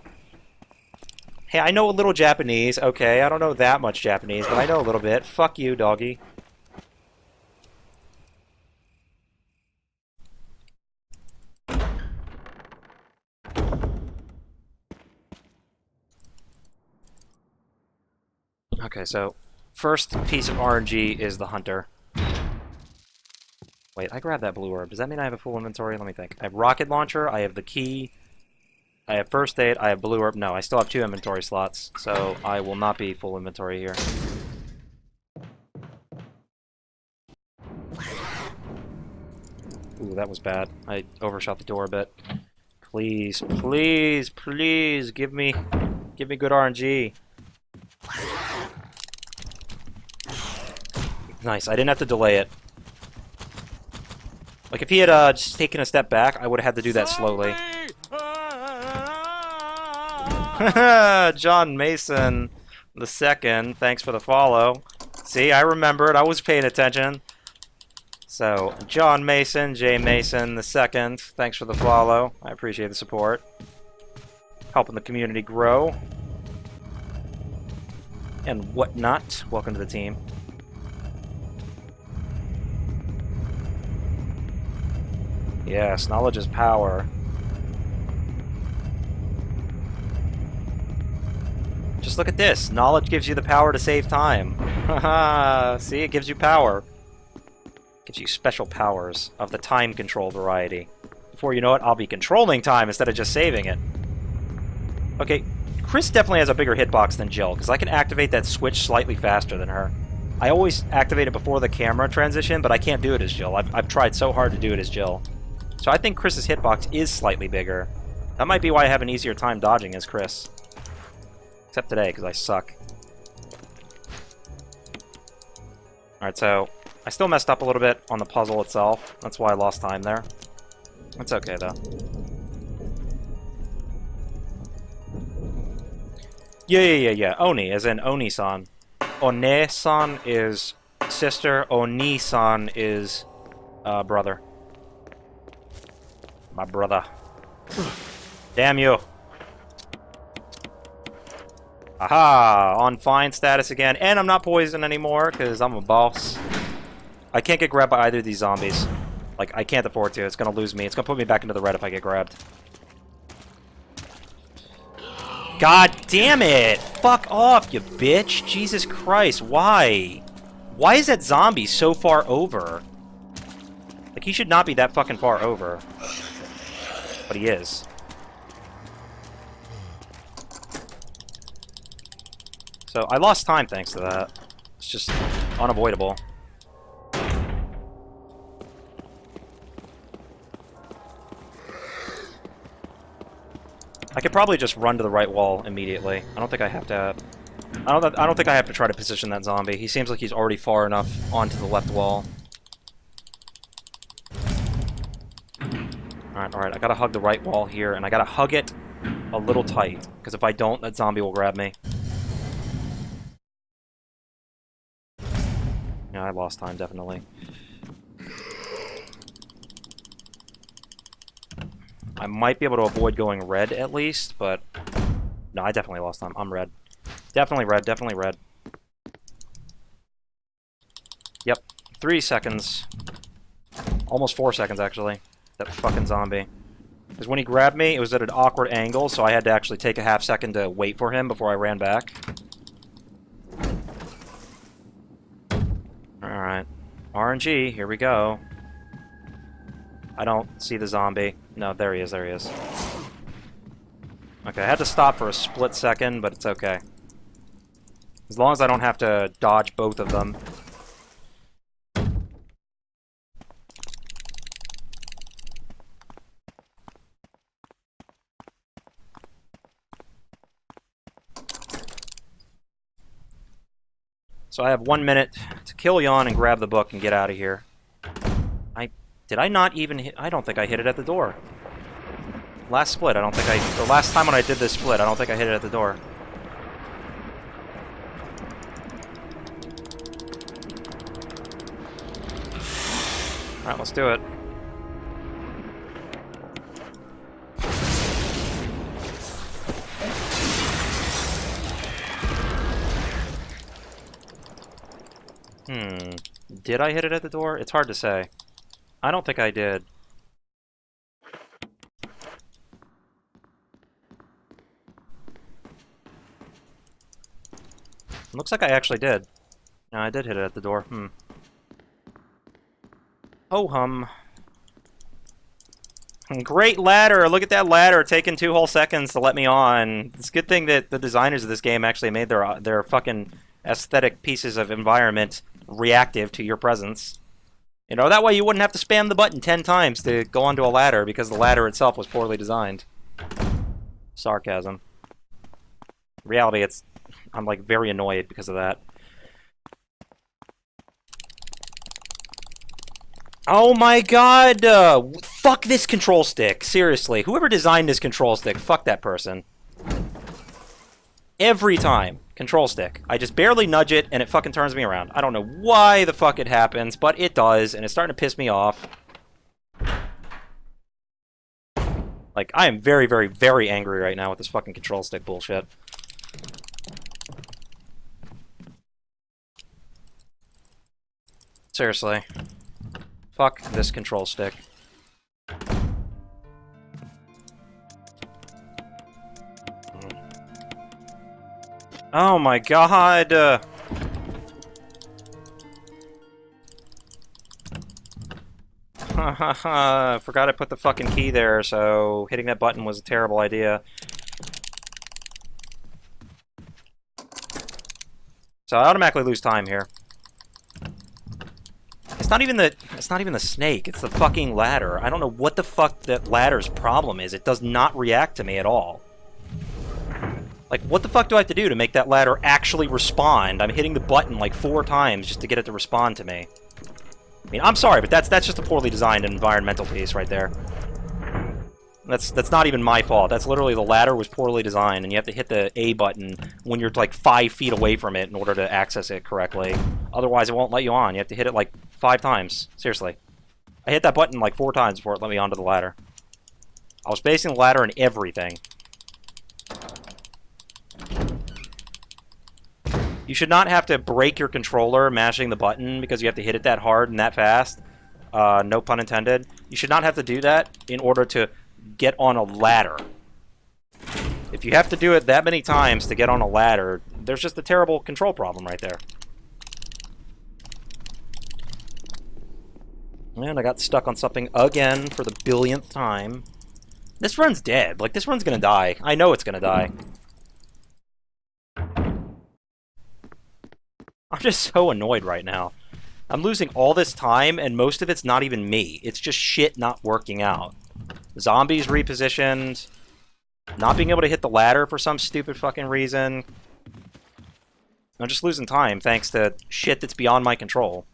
Hey, I know a little Japanese. Okay, I don't know that much Japanese, but I know a little bit. Fuck you, doggy. Okay, so first piece of RNG is the hunter. Wait, I grabbed that blue herb. Does that mean I have a full inventory? Let me think. I have rocket launcher, I have the key, I have first aid, I have blue herb. No, I still have 2 inventory slots, so I will not be full inventory here. Ooh, that was bad. I overshot the door a bit. Please, please, please, give me good RNG. Nice, I didn't have to delay it. Like, if he had just taken a step back, I would have had to do that slowly. John Mason the second, thanks for the follow. See, I remembered, I was paying attention. So, John Mason, J Mason the second, thanks for the follow. I appreciate the support. Helping the community grow. And whatnot. Welcome to the team. Yes, knowledge is power. Just look at this. Knowledge gives you the power to save time. Haha, see, it gives you power. Gives you special powers of the time control variety. Before you know it, I'll be controlling time instead of just saving it. Okay, Chris definitely has a bigger hitbox than Jill, because I can activate that switch slightly faster than her. I always activate it before the camera transition, but I can't do it as Jill. I've tried so hard to do it as Jill. So I think Chris's hitbox is slightly bigger. That might be why I have an easier time dodging as Chris. Except today, because I suck. Alright, so I still messed up a little bit on the puzzle itself. That's why I lost time there. It's okay, though. Yeah. Oni, as in Oni-san. One-san is sister. Oni-san is brother. My brother. Damn you. Aha! On fine status again. And I'm not poisoned anymore, because I'm a boss. I can't get grabbed by either of these zombies. Like, I can't afford to. It's gonna lose me. It's gonna put me back into the red if I get grabbed. God damn it! Fuck off, you bitch! Jesus Christ, why? Why is that zombie so far over? Like, he should not be that fucking far over. But he is. So, I lost time thanks to that. It's just unavoidable. I could probably just run to the right wall immediately. I don't think I have to... I don't think I have to try to position that zombie. He seems like he's already far enough onto the left wall. Alright, I gotta hug the right wall here, and I gotta hug it a little tight, because if I don't, that zombie will grab me. Yeah, I lost time, definitely. I might be able to avoid going red, at least, but... No, I definitely lost time. I'm red. Definitely red, definitely red. Yep. 3 seconds. Almost 4 seconds, actually. That fucking zombie. Because when he grabbed me, it was at an awkward angle, so I had to actually take a half second to wait for him before I ran back. Alright. RNG, here we go. I don't see the zombie. No, there he is, there he is. Okay, I had to stop for a split second, but it's okay. As long as I don't have to dodge both of them. So I have 1 minute to kill Jan and grab the book and get out of here. Did I not even hit... I don't think I hit it at the door. Last split, I don't think I... The last time when I did this split, I don't think I hit it at the door. Alright, let's do it. Did I hit it at the door? It's hard to say. I don't think I did. Looks like I actually did. No, I did hit it at the door. Oh hum. Great ladder! Look at that ladder taking 2 whole seconds to let me on. It's a good thing that the designers of this game actually made their fucking aesthetic pieces of environment reactive to your presence. You know, that way you wouldn't have to spam the button 10 times to go onto a ladder because the ladder itself was poorly designed. Sarcasm. In reality, I'm like very annoyed because of that. Oh my god! Fuck this control stick. Seriously. Whoever designed this control stick, fuck that person. Every time. Control stick. I just barely nudge it, and it fucking turns me around. I don't know why the fuck it happens, but it does, and it's starting to piss me off. Like, I am very, very, very angry right now with this fucking control stick bullshit. Seriously. Fuck this control stick. Oh my god! I forgot I put the fucking key there, so hitting that button was a terrible idea. So I automatically lose time here. It's not even the snake, it's the fucking ladder. I don't know what the fuck that ladder's problem is. It does not react to me at all. Like, what the fuck do I have to do to make that ladder actually respond? I'm hitting the button like 4 times just to get it to respond to me. I mean, I'm sorry, but that's just a poorly designed environmental piece right there. That's not even my fault. That's literally the ladder was poorly designed, and you have to hit the A button when you're like 5 feet away from it in order to access it correctly. Otherwise, it won't let you on. You have to hit it like 5 times. Seriously. I hit that button like 4 times before it let me onto the ladder. I was facing the ladder and everything. You should not have to break your controller mashing the button because you have to hit it that hard and that fast. No pun intended. You should not have to do that in order to get on a ladder. If you have to do it that many times to get on a ladder, there's just a terrible control problem right there. And I got stuck on something again for the billionth time. This run's dead. Like, this run's gonna die. I know it's gonna die. I'm just so annoyed right now. I'm losing all this time, and most of it's not even me. It's just shit not working out. Zombies repositioned. Not being able to hit the ladder for some stupid fucking reason. I'm just losing time thanks to shit that's beyond my control.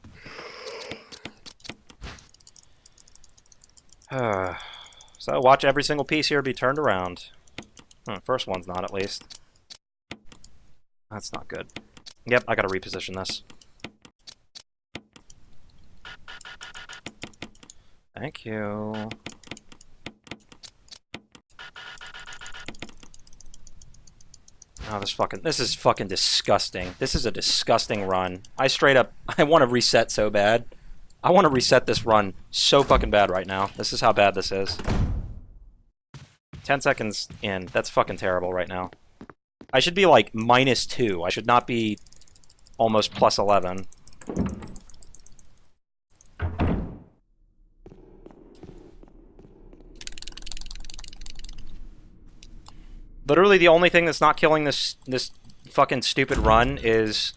So watch every single piece here be turned around. First one's not, at least. That's not good. Yep, I gotta reposition this. Thank you. Oh, this is fucking disgusting. This is a disgusting run. I want to reset so bad. I want to reset this run so fucking bad right now. This is how bad this is. 10 seconds in. That's fucking terrible right now. I should be like -2. I should not be almost +11. Literally the only thing that's not killing this fucking stupid run is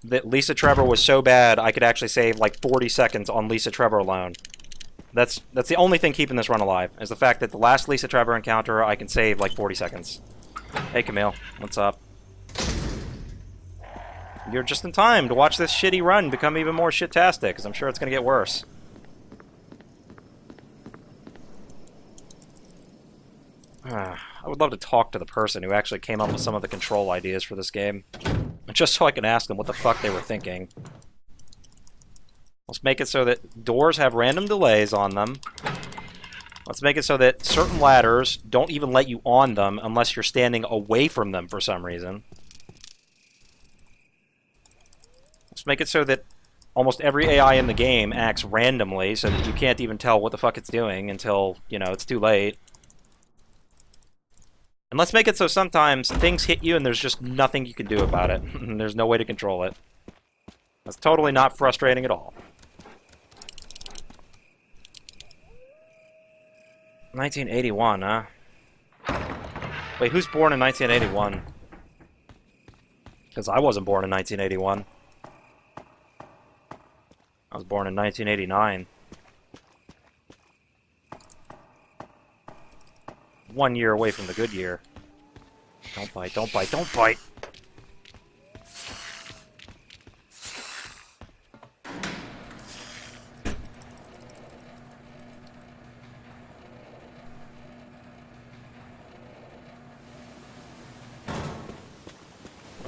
that Lisa Trevor was so bad I could actually save like 40 seconds on Lisa Trevor alone. That's the only thing keeping this run alive, is the fact that the last Lisa Trevor encounter I can save like 40 seconds. Hey Camille, what's up? You're just in time to watch this shitty run become even more shit-tastic, because I'm sure it's going to get worse. I would love to talk to the person who actually came up with some of the control ideas for this game. Just so I can ask them what the fuck they were thinking. Let's make it so that doors have random delays on them. Let's make it so that certain ladders don't even let you on them unless you're standing away from them for some reason. Let's make it so that almost every AI in the game acts randomly so that you can't even tell what the fuck it's doing until, you know, it's too late. And let's make it so sometimes things hit you and there's just nothing you can do about it. There's no way to control it. That's totally not frustrating at all. 1981, huh? Wait, who's born in 1981? Because I wasn't born in 1981. I was born in 1989. 1 year away from the good year. Don't bite, don't bite, don't bite!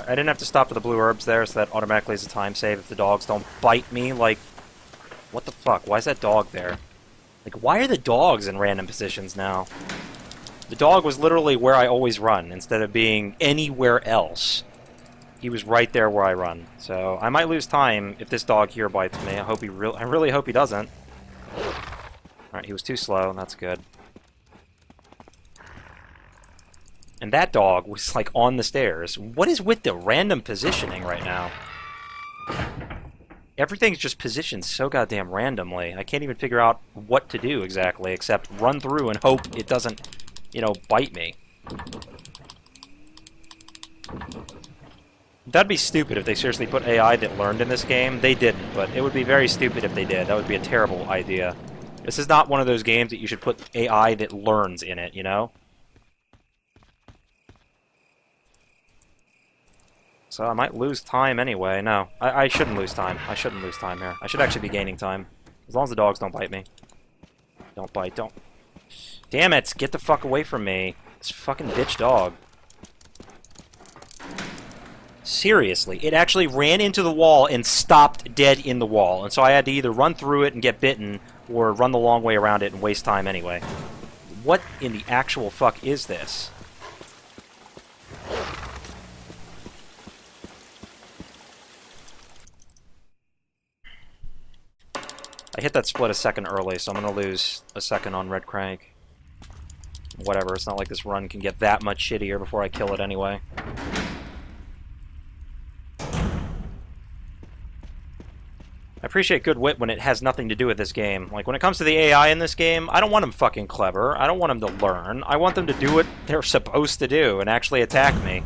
I didn't have to stop for the blue herbs there, so that automatically is a time save if the dogs don't bite me. Like, what the fuck? Why is that dog there? Like, why are the dogs in random positions now? The dog was literally where I always run, instead of being anywhere else. He was right there where I run. So, I might lose time if this dog here bites me. I really hope he doesn't. Alright, he was too slow, that's good. And that dog was, like, on the stairs. What is with the random positioning right now? Everything's just positioned so goddamn randomly. I can't even figure out what to do exactly, except run through and hope it doesn't, you know, bite me. That'd be stupid if they seriously put AI that learned in this game. They didn't, but it would be very stupid if they did. That would be a terrible idea. This is not one of those games that you should put AI that learns in it, you know? So I might lose time anyway. No, I shouldn't lose time. I shouldn't lose time here. I should actually be gaining time. As long as the dogs don't bite me. Don't bite, don't. Damn it, get the fuck away from me. This fucking bitch dog. Seriously, it actually ran into the wall and stopped dead in the wall. And so I had to either run through it and get bitten, or run the long way around it and waste time anyway. What in the actual fuck is this? I hit that split a second early, so I'm going to lose a second on Red Crank. Whatever, it's not like this run can get that much shittier before I kill it anyway. I appreciate good wit when it has nothing to do with this game. Like, when it comes to the AI in this game, I don't want them fucking clever. I don't want them to learn. I want them to do what they're supposed to do and actually attack me.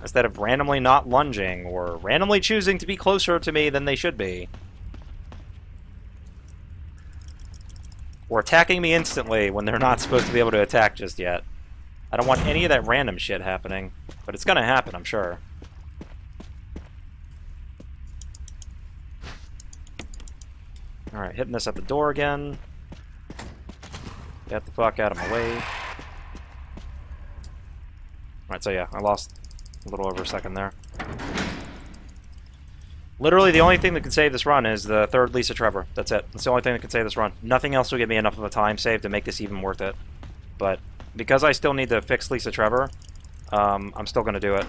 Instead of randomly not lunging, or randomly choosing to be closer to me than they should be. Or attacking me instantly when they're not supposed to be able to attack just yet. I don't want any of that random shit happening. But it's gonna happen, I'm sure. Alright, hitting this at the door again. Get the fuck out of my way. Alright, so yeah, I lost a little over a second there. Literally, the only thing that can save this run is the third Lisa Trevor. That's it. That's the only thing that can save this run. Nothing else will give me enough of a time save to make this even worth it. But because I still need to fix Lisa Trevor, I'm still going to do it.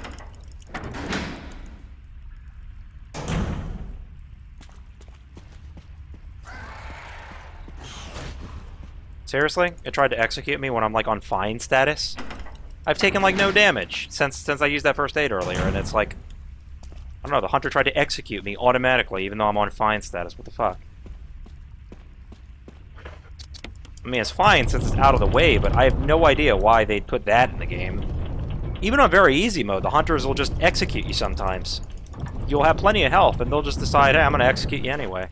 Seriously? It tried to execute me when I'm, like, on fine status? I've taken, like, no damage since I used that first aid earlier, and it's like... I don't know, the hunter tried to execute me automatically, even though I'm on fine status. What the fuck? I mean, it's fine since it's out of the way, but I have no idea why they'd put that in the game. Even on very easy mode, the hunters will just execute you sometimes. You'll have plenty of health, and they'll just decide, hey, I'm gonna execute you anyway.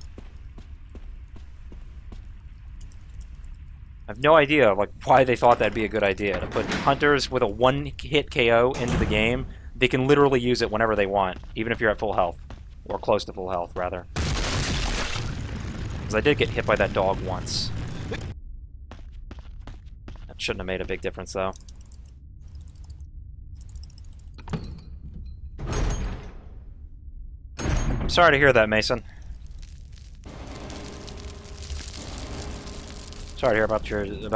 I have no idea, like, why they thought that'd be a good idea, to put hunters with a one-hit KO into the game. They can literally use it whenever they want, even if you're at full health. Or close to full health, rather. Because I did get hit by that dog once. That shouldn't have made a big difference, though. I'm sorry to hear that, Mason. Sorry to hear about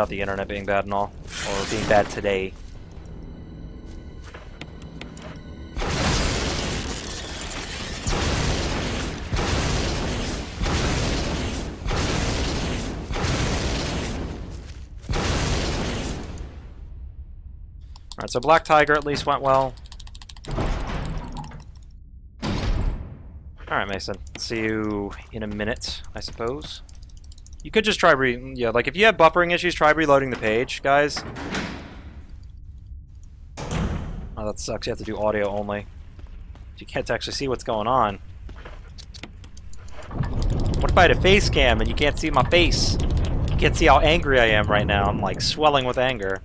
the internet being bad and all. Or being bad today. Alright, so Black Tiger at least went well. Alright, Mason. See you in a minute, I suppose. You could just try yeah, like if you have buffering issues, try reloading the page, guys. Oh, that sucks. You have to do audio only. You can't actually see what's going on. What if I had a face cam and you can't see my face? You can't see how angry I am right now. I'm like swelling with anger.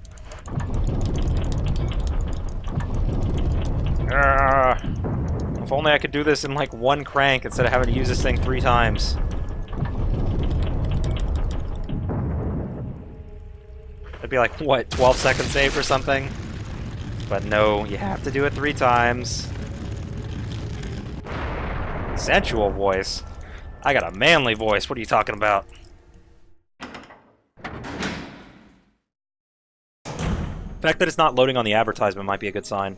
If only I could do this in like one crank instead of having to use this thing 3 times. That'd be like, what, 12 second save or something? But no, you have to do it 3 times. Sensual voice? I got a manly voice, what are you talking about? The fact that it's not loading on the advertisement might be a good sign.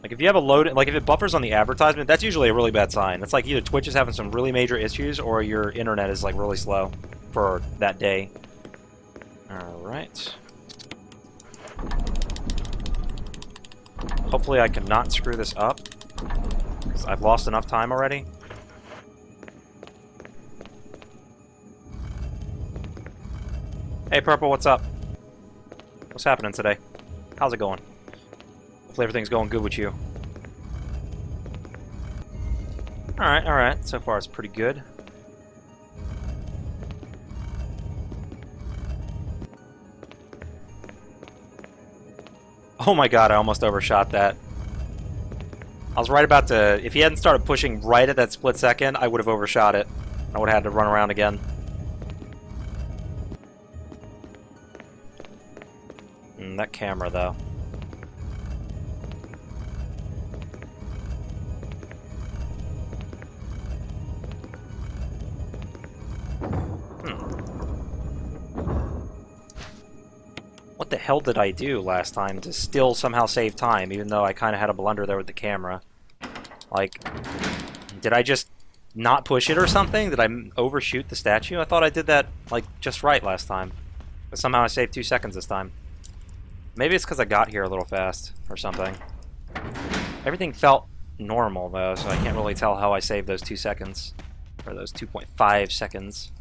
Like, if you have a load, like, if it buffers on the advertisement, that's usually a really bad sign. That's like either Twitch is having some really major issues, or your internet is, like, really slow for that day. Alright. Hopefully I cannot screw this up, because I've lost enough time already. Hey, Purple, what's up? What's happening today? How's it going? Hopefully everything's going good with you. Alright, alright. So far it's pretty good. Oh my god, I almost overshot that. I was right about to... If he hadn't started pushing right at that split second, I would have overshot it. I would have had to run around again. That camera, though. What the hell did I do last time to still somehow save time, even though I kind of had a blunder there with the camera? Like, did I just not push it or something? Did I overshoot the statue? I thought I did that, like, just right last time. But somehow I saved 2 seconds this time. Maybe it's because I got here a little fast or something. Everything felt normal, though, so I can't really tell how I saved those 2 seconds. Or those 2.5 seconds.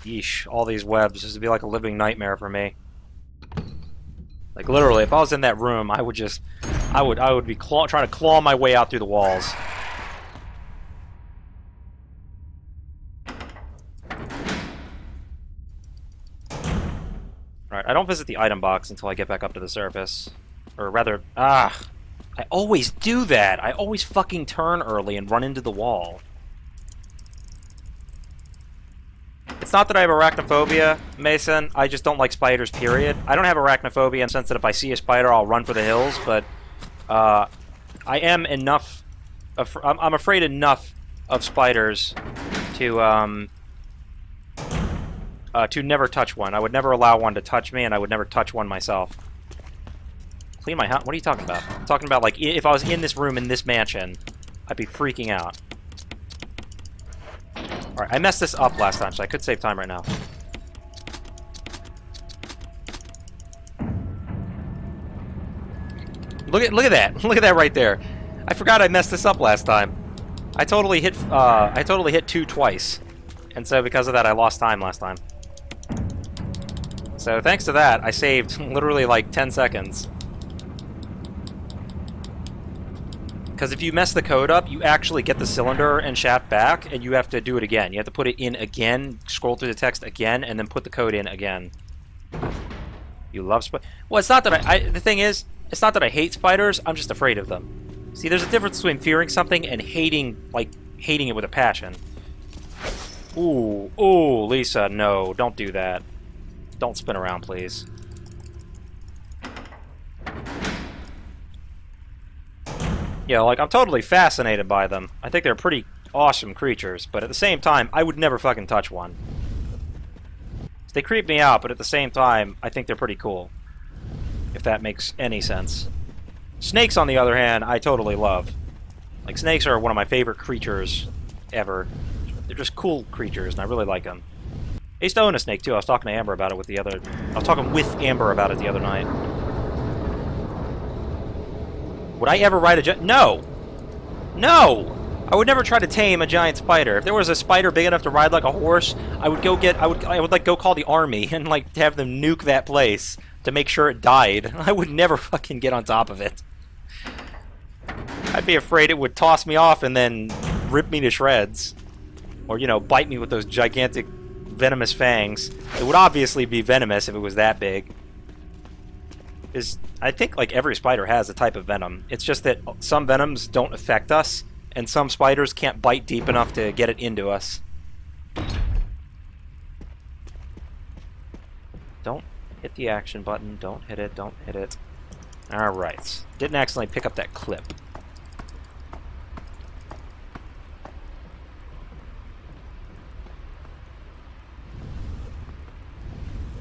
Yeesh, all these webs. This would be like a living nightmare for me. Like, literally, if I was in that room, I would just... I would be trying to claw my way out through the walls. Alright, I don't visit the item box until I get back up to the surface. Or rather, I always do that! I always fucking turn early and run into the wall. It's not that I have arachnophobia, Mason. I just don't like spiders, period. I don't have arachnophobia in the sense that if I see a spider, I'll run for the hills, but I am enough... I'm afraid enough of spiders to never touch one. I would never allow one to touch me, and I would never touch one myself. Clean my house? What are you talking about? I'm talking about, like, if I was in this room in this mansion, I'd be freaking out. Alright, I messed this up last time, so I could save time right now. Look at that! Look at that right there! I forgot I messed this up last time. I totally hit 2 twice. And so because of that, I lost time last time. So thanks to that, I saved literally like 10 seconds. Because if you mess the code up, you actually get the cylinder and shaft back, and you have to do it again. You have to put it in again, scroll through the text again, and then put the code in again. You love spiders. Well, it's not that the thing is, it's not that I hate spiders, I'm just afraid of them. See, there's a difference between fearing something and hating it with a passion. Ooh, Lisa, no, don't do that. Don't spin around, please. Yeah, like, I'm totally fascinated by them. I think they're pretty awesome creatures, but at the same time, I would never fucking touch one. They creep me out, but at the same time, I think they're pretty cool. If that makes any sense. Snakes, on the other hand, I totally love. Like, snakes are one of my favorite creatures ever. They're just cool creatures, and I really like them. I used to own a snake, too. I was talking to Amber about it with the other... I was talking with Amber about it the other night. Would I ever ride a giant... No! No! I would never try to tame a giant spider. If there was a spider big enough to ride like a horse, I would go get... I would like go call the army and like have them nuke that place to make sure it died. I would never fucking get on top of it. I'd be afraid it would toss me off and then rip me to shreds. Or, you know, bite me with those gigantic venomous fangs. It would obviously be venomous if it was that big. I think like every spider has a type of venom. It's just that some venoms don't affect us, and some spiders can't bite deep enough to get it into us. Don't hit the action button. Don't hit it. Don't hit it. Alright. Didn't accidentally pick up that clip.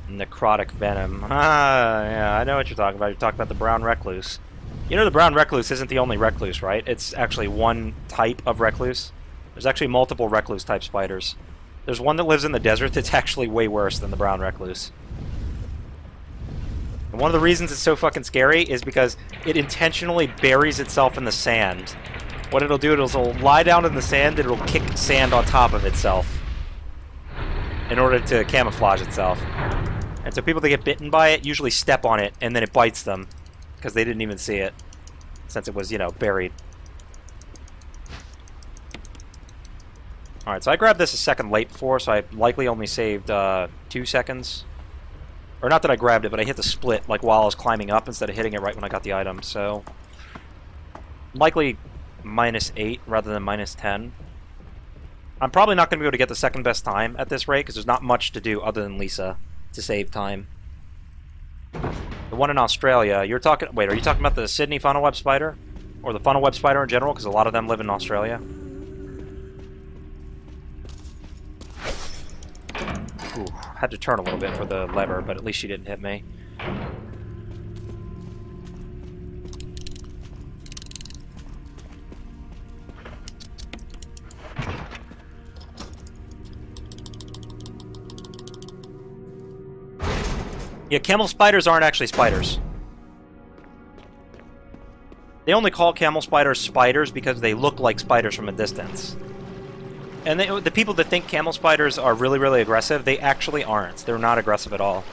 Necrotic venom. Ah, yeah, I know what you're talking about. You're talking about the brown recluse. You know the brown recluse isn't the only recluse, right? It's actually one type of recluse. There's actually multiple recluse type spiders. There's one that lives in the desert that's actually way worse than the brown recluse. And one of the reasons it's so fucking scary is because it intentionally buries itself in the sand. What it'll do, it'll lie down in the sand and it'll kick sand on top of itself in order to camouflage itself. And so people that get bitten by it usually step on it, and then it bites them, because they didn't even see it, since it was, you know, buried. Alright, so I grabbed this a second late before, so I likely only saved 2 seconds. Or not that I grabbed it, but I hit the split, like, while I was climbing up, instead of hitting it right when I got the item, so... likely -8 rather than -10. I'm probably not going to be able to get the second best time at this rate, because there's not much to do other than Lisa to save time. The one in Australia, you're talking... Wait, are you talking about the Sydney funnel web spider? Or the funnel web spider in general, because a lot of them live in Australia? Ooh, had to turn a little bit for the lever, but at least she didn't hit me. Yeah, camel spiders aren't actually spiders. They only call camel spiders spiders because they look like spiders from a distance. And the people that think camel spiders are really, really aggressive, they actually aren't. They're not aggressive at all.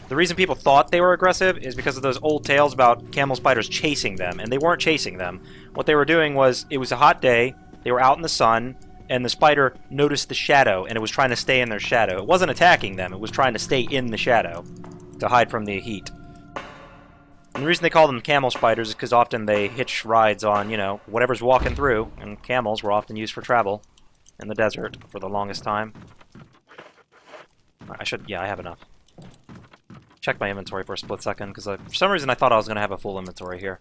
The reason people thought they were aggressive is because of those old tales about camel spiders chasing them, and they weren't chasing them. What they were doing was, it was a hot day, they were out in the sun, and the spider noticed the shadow, and it was trying to stay in their shadow. It wasn't attacking them, it was trying to stay in the shadow to hide from the heat. And the reason they call them camel spiders is because often they hitch rides on, you know, whatever's walking through, and camels were often used for travel in the desert for the longest time. Yeah, I have enough. Check my inventory for a split second, because for some reason I thought I was going to have a full inventory here.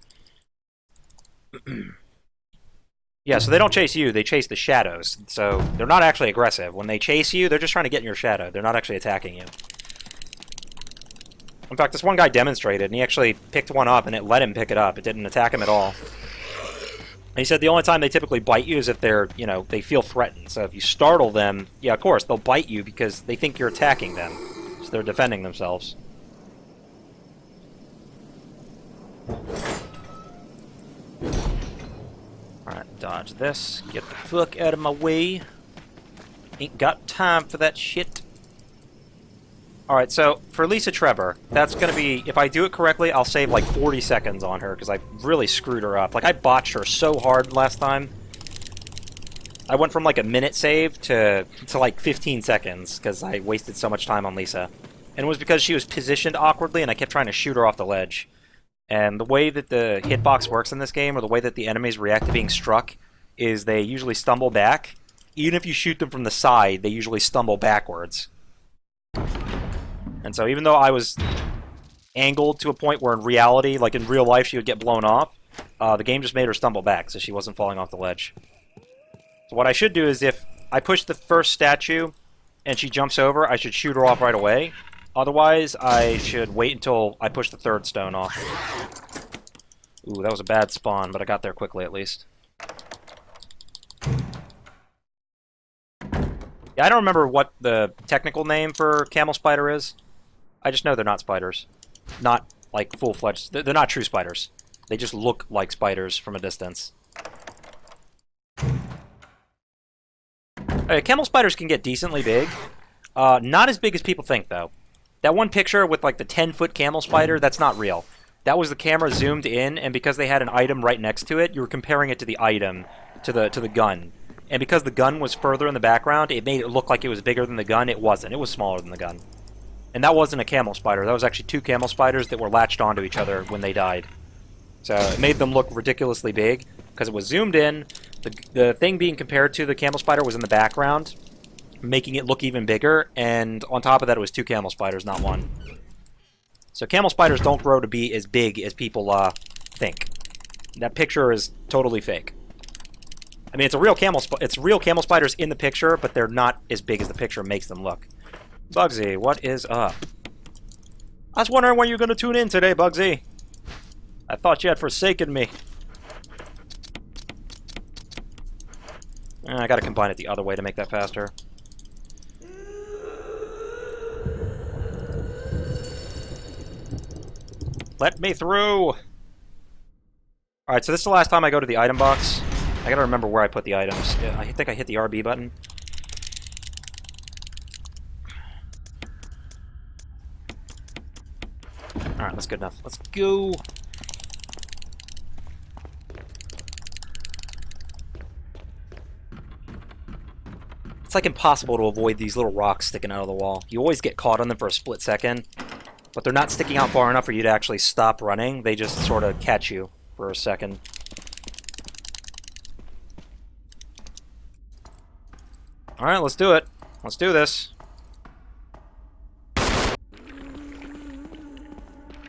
Yeah, so they don't chase you, they chase the shadows. So they're not actually aggressive. When they chase you, they're just trying to get in your shadow. They're not actually attacking you. In fact, this one guy demonstrated, and he actually picked one up, and it let him pick it up. It didn't attack him at all. And he said the only time they typically bite you is if they're, you know, they feel threatened. So if you startle them, yeah, of course, they'll bite you because they think you're attacking them. So they're defending themselves. Alright, dodge this. Get the fuck out of my way. Ain't got time for that shit. Alright, so for Lisa Trevor, that's going to be, if I do it correctly, I'll save like 40 seconds on her, because I really screwed her up. Like, I botched her so hard last time. I went from like a minute save to like 15 seconds, because I wasted so much time on Lisa. And it was because she was positioned awkwardly, and I kept trying to shoot her off the ledge. And the way that the hitbox works in this game, or the way that the enemies react to being struck, is they usually stumble back. Even if you shoot them from the side, they usually stumble backwards. And so even though I was angled to a point where in reality, like in real life, she would get blown off, the game just made her stumble back, so she wasn't falling off the ledge. So what I should do is if I push the first statue and she jumps over, I should shoot her off right away. Otherwise, I should wait until I push the third stone off. Ooh, that was a bad spawn, but I got there quickly at least. Yeah, I don't remember what the technical name for camel spider is. I just know they're not spiders. Not, like, full-fledged. They're not true spiders. They just look like spiders from a distance. Camel spiders can get decently big. Not as big as people think, though. That one picture with, like, the 10-foot camel spider, that's not real. That was the camera zoomed in, and because they had an item right next to it, you were comparing it to the item, to the gun. And because the gun was further in the background, it made it look like it was bigger than the gun. It wasn't. It was smaller than the gun. And that wasn't a camel spider. That was actually two camel spiders that were latched onto each other when they died. So it made them look ridiculously big because it was zoomed in. The thing being compared to the camel spider was in the background, making it look even bigger. And on top of that, it was two camel spiders, not one. So camel spiders don't grow to be as big as people think. That picture is totally fake. I mean, it's real camel spiders in the picture, but they're not as big as the picture makes them look. Bugsy, what is up? I was wondering when you were going to tune in today, Bugsy. I thought you had forsaken me. I gotta combine it the other way to make that faster. Let me through! Alright, so this is the last time I go to the item box. I gotta remember where I put the items. Yeah, I think I hit the RB button. Alright, that's good enough. Let's go! It's like impossible to avoid these little rocks sticking out of the wall. You always get caught on them for a split second, but they're not sticking out far enough for you to actually stop running. They just sort of catch you for a second. Alright, let's do it. Let's do this.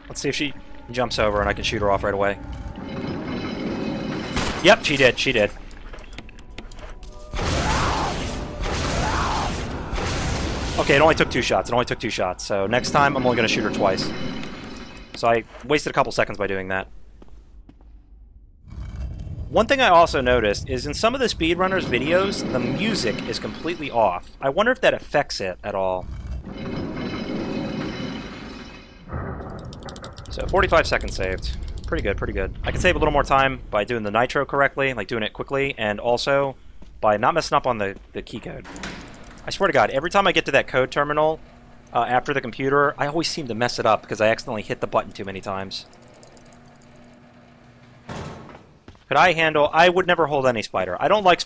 Let's see if she jumps over and I can shoot her off right away. Yep, she did. She did. Okay, it only took 2 shots. It only took 2 shots. So next time, I'm only going to shoot her twice. So I wasted a couple seconds by doing that. One thing I also noticed is in some of the speedrunners' videos, the music is completely off. I wonder if that affects it at all. So 45 seconds saved. Pretty good, pretty good. I can save a little more time by doing the nitro correctly, like doing it quickly, and also by not messing up on the key code. I swear to God, every time I get to that code terminal after the computer, I always seem to mess it up because I accidentally hit the button too many times. Could I handle... I would never hold any spider. I don't like...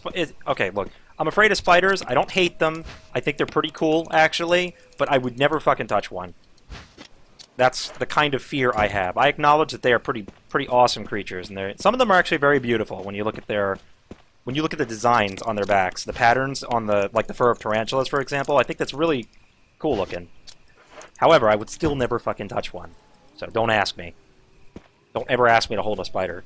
Okay, look. I'm afraid of spiders. I don't hate them. I think they're pretty cool, actually. But I would never fucking touch one. That's the kind of fear I have. I acknowledge that they are pretty awesome creatures. And some of them are actually very beautiful when you look at their... When you look at the designs on their backs. The patterns on the... Like the fur of tarantulas, for example. I think that's really cool looking. However, I would still never fucking touch one. So don't ask me. Don't ever ask me to hold a spider.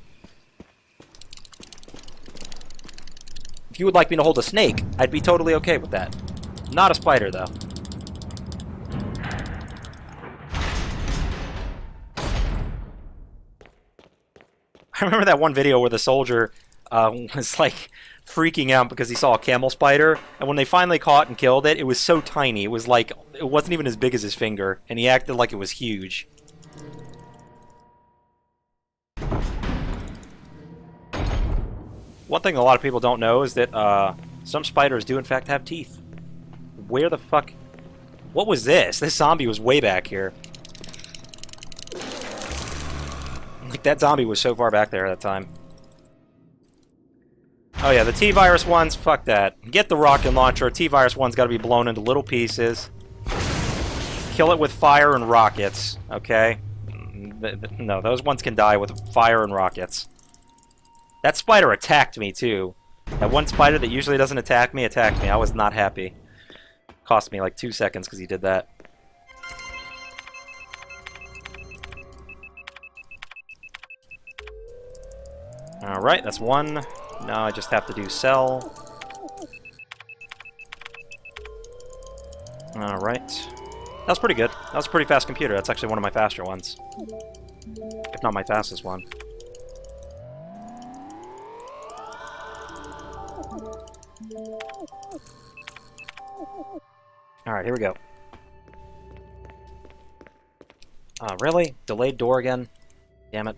If you would like me to hold a snake, I'd be totally okay with that. Not a spider, though. I remember that one video where the soldier was, like, freaking out because he saw a camel spider, and when they finally caught and killed it, it was so tiny. It was like, it wasn't even as big as his finger, and he acted like it was huge. One thing a lot of people don't know is that some spiders do in fact have teeth. Where the fuck... What was this? This zombie was way back here. Like, that zombie was so far back there at that time. Oh yeah, the T-Virus ones, fuck that. Get the rocket launcher. T-Virus one's gotta be blown into little pieces. Kill it with fire and rockets, okay? No, those ones can die with fire and rockets. That spider attacked me, too. That one spider that usually doesn't attack me attacked me. I was not happy. Cost me like 2 seconds because he did that. Alright, that's one. Now I just have to do cell. Alright. That was pretty good. That was a pretty fast computer. That's actually one of my faster ones. If not my fastest one. Alright, here we go. Really? Delayed door again? Damn it.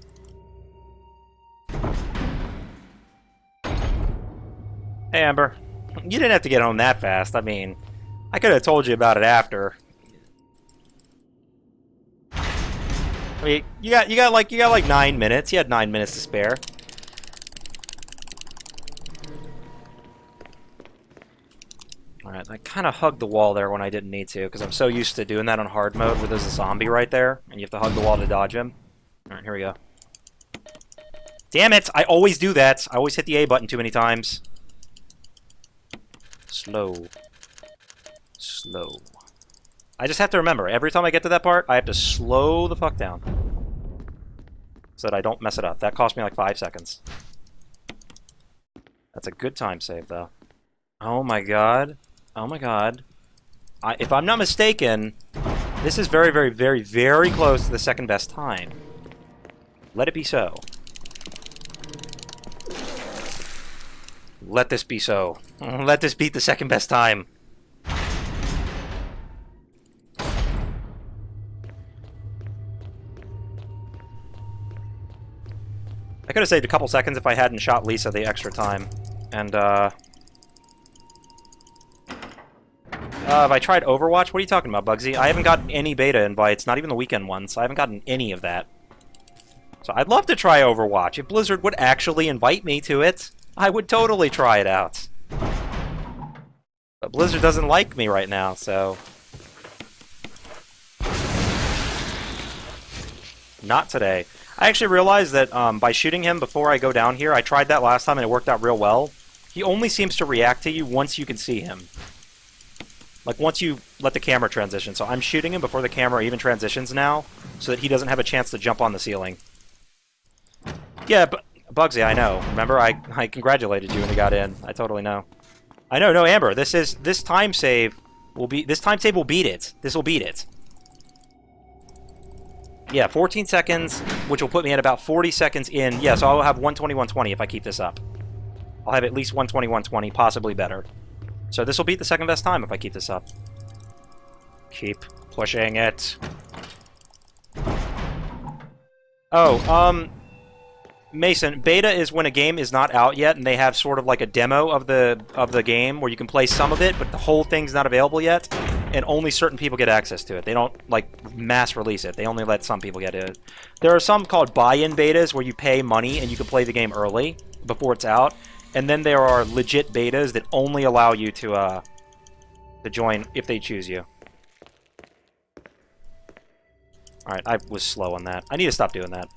Hey, Amber. You didn't have to get home that fast. I mean, I could have told you about it after. I mean, you got like 9 minutes. You had 9 minutes to spare. Alright, I kind of hugged the wall there when I didn't need to, because I'm so used to doing that on hard mode where there's a zombie right there, and you have to hug the wall to dodge him. Alright, here we go. Damn it! I always do that! I always hit the A button too many times. Slow. Slow. I just have to remember, every time I get to that part, I have to slow the fuck down. So that I don't mess it up. That cost me like 5 seconds. That's a good time save, though. Oh my god. Oh my god. If I'm not mistaken, this is very, very, very, very close to the second best time. Let it be so. Let this be so. Let this beat the second best time. I could have saved a couple seconds if I hadn't shot Lisa the extra time. And, have I tried Overwatch? What are you talking about, Bugsy? I haven't gotten any beta invites, not even the weekend ones. I haven't gotten any of that. So I'd love to try Overwatch. If Blizzard would actually invite me to it, I would totally try it out. But Blizzard doesn't like me right now, so... Not today. I actually realized that by shooting him before I go down here, I tried that last time and it worked out real well. He only seems to react to you once you can see him. Like, once you let the camera transition. So I'm shooting him before the camera even transitions now, so that he doesn't have a chance to jump on the ceiling. Yeah, but Bugsy, I know. Remember, I congratulated you when you got in. I totally know. I know, no, Amber, this time save will beat it. This will beat it. Yeah, 14 seconds, which will put me at about 40 seconds in. Yeah, so I'll have 120-120 if I keep this up. I'll have at least 120-120, possibly better. So this will beat the second best time if I keep this up. Keep pushing it. Oh, Mason, beta is when a game is not out yet and they have sort of like a demo of the game where you can play some of it, but the whole thing's not available yet, and only certain people get access to it. They don't, like, mass release it. They only let some people get it. There are some called buy-in betas where you pay money and you can play the game early before it's out, and then there are legit betas that only allow you to join if they choose you. Alright, I was slow on that. I need to stop doing that.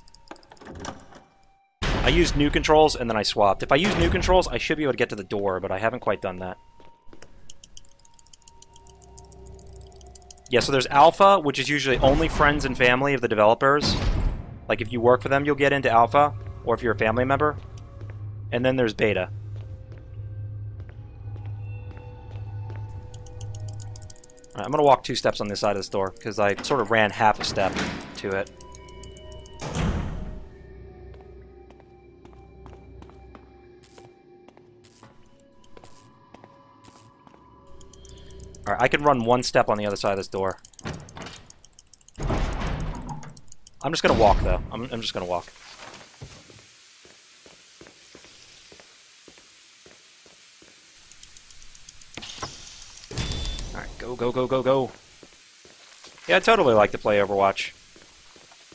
I used new controls, and then I swapped. If I use new controls, I should be able to get to the door, but I haven't quite done that. Yeah, so there's Alpha, which is usually only friends and family of the developers. Like, if you work for them, you'll get into Alpha, or if you're a family member. And then there's Beta. Alright, I'm gonna walk 2 steps on this side of this door, because I sort of ran half a step to it. Alright, I can run 1 step on the other side of this door. I'm just gonna walk, though. I'm just gonna walk. Alright, go, go, go, go, go. Yeah, I'd totally like to play Overwatch.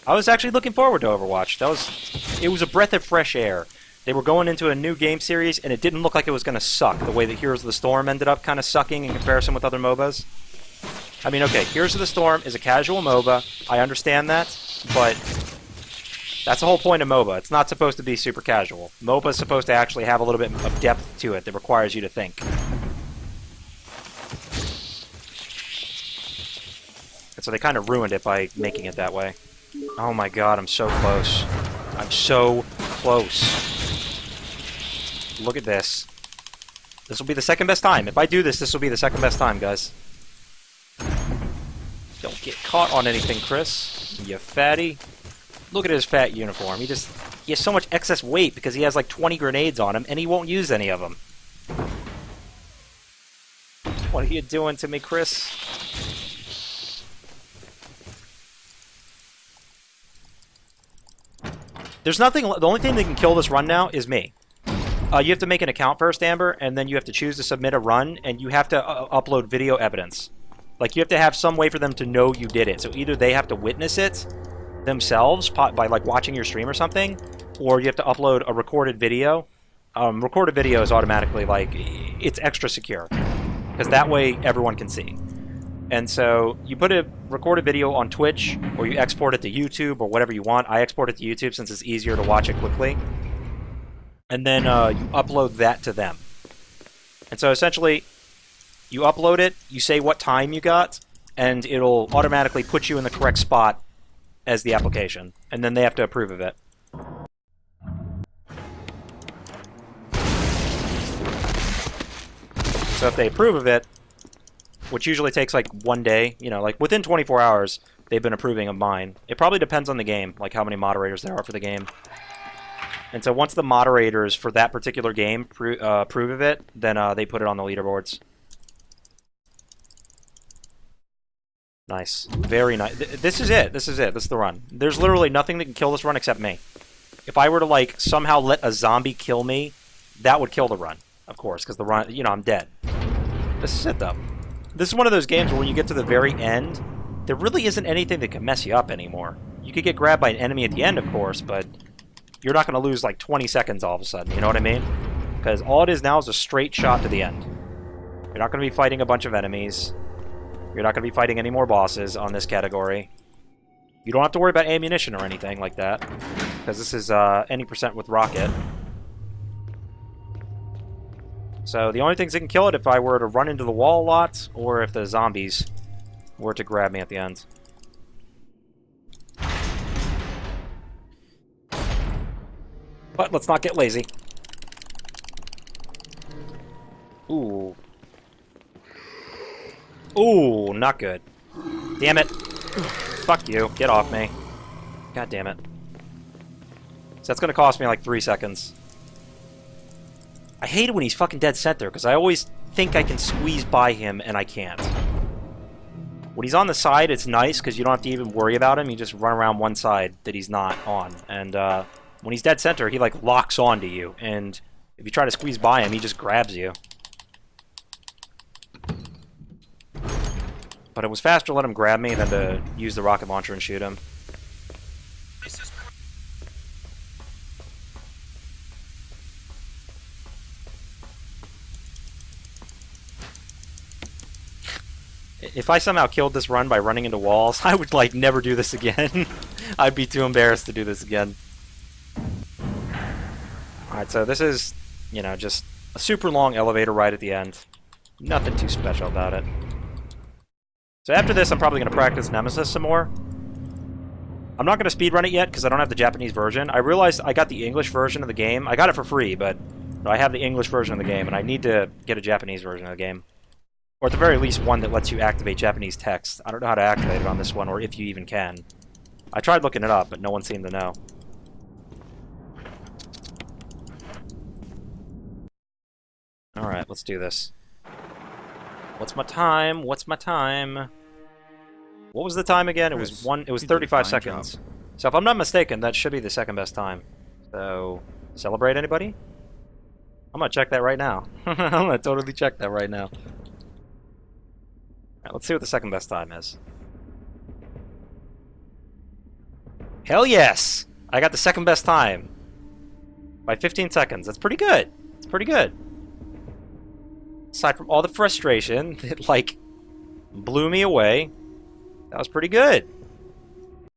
I was actually looking forward to Overwatch. It was a breath of fresh air. They were going into a new game series, and it didn't look like it was going to suck, the way that Heroes of the Storm ended up kind of sucking in comparison with other MOBAs. I mean, okay, Heroes of the Storm is a casual MOBA. I understand that, but that's the whole point of MOBA. It's not supposed to be super casual. MOBA is supposed to actually have a little bit of depth to it that requires you to think. And so they kind of ruined it by making it that way. Oh my god, I'm so close. I'm so close. Look at this. This will be the second best time. If I do this, this will be the second best time, guys. Don't get caught on anything, Chris. You fatty. Look at his fat uniform. He has so much excess weight because he has like 20 grenades on him, and he won't use any of them. What are you doing to me, Chris? There's nothing. The only thing that can kill this run now is me. You have to make an account first, Amber, and then you have to choose to submit a run, and you have to upload video evidence. Like, you have to have some way for them to know you did it. So either they have to witness it themselves by, like, watching your stream or something, or you have to upload a recorded video. Recorded video is automatically, like, it's extra secure, because that way everyone can see. And so you put a recorded video on Twitch, or you export it to YouTube, or whatever you want. I export it to YouTube since it's easier to watch it quickly. And then you upload that to them. And so essentially, you upload it, you say what time you got, and it'll automatically put you in the correct spot as the application. And then they have to approve of it. So if they approve of it, which usually takes like 1 day, you know, like within 24 hours, they've been approving of mine. It probably depends on the game, like how many moderators there are for the game. And so once the moderators for that particular game approve of it, then they put it on the leaderboards. Nice. Very nice. This is it. This is it. This is the run. There's literally nothing that can kill this run except me. If I were to, like, somehow let a zombie kill me, that would kill the run, of course, because the run, you know, I'm dead. This is it, though. This is one of those games where when you get to the very end, there really isn't anything that can mess you up anymore. You could get grabbed by an enemy at the end, of course, but you're not going to lose like 20 seconds all of a sudden, you know what I mean? Because all it is now is a straight shot to the end. You're not going to be fighting a bunch of enemies. You're not going to be fighting any more bosses on this category. You don't have to worry about ammunition or anything like that, because this is any percent with rocket. So the only things that can kill it if I were to run into the wall a lot, or if the zombies were to grab me at the end. But let's not get lazy. Ooh. Ooh, not good. Damn it. Fuck you. Get off me. God damn it. So that's gonna cost me like 3 seconds. I hate it when he's fucking dead center, because I always think I can squeeze by him, and I can't. When he's on the side, it's nice, because you don't have to even worry about him. You just run around one side that he's not on. And when he's dead center, he like locks onto you, and if you try to squeeze by him, he just grabs you. But it was faster to let him grab me than to use the rocket launcher and shoot him. If I somehow killed this run by running into walls, I would, like, never do this again. I'd be too embarrassed to do this again. Alright, so this is, you know, just a super long elevator ride at the end. Nothing too special about it. So after this, I'm probably going to practice Nemesis some more. I'm not going to speedrun it yet, because I don't have the Japanese version. I realized I got the English version of the game. I got it for free, but I have the English version of the game, and I need to get a Japanese version of the game. Or at the very least, one that lets you activate Japanese text. I don't know how to activate it on this one, or if you even can. I tried looking it up, but no one seemed to know. Alright, let's do this. What's my time? What's my time? What was the time again? It was 35 seconds. So if I'm not mistaken, that should be the second best time. So, celebrate anybody? I'm gonna check that right now. I'm gonna totally check that right now. Alright, let's see what the second best time is. Hell yes! I got the second best time. By 15 seconds. That's pretty good. It's pretty good. Aside from all the frustration that, like, blew me away, that was pretty good.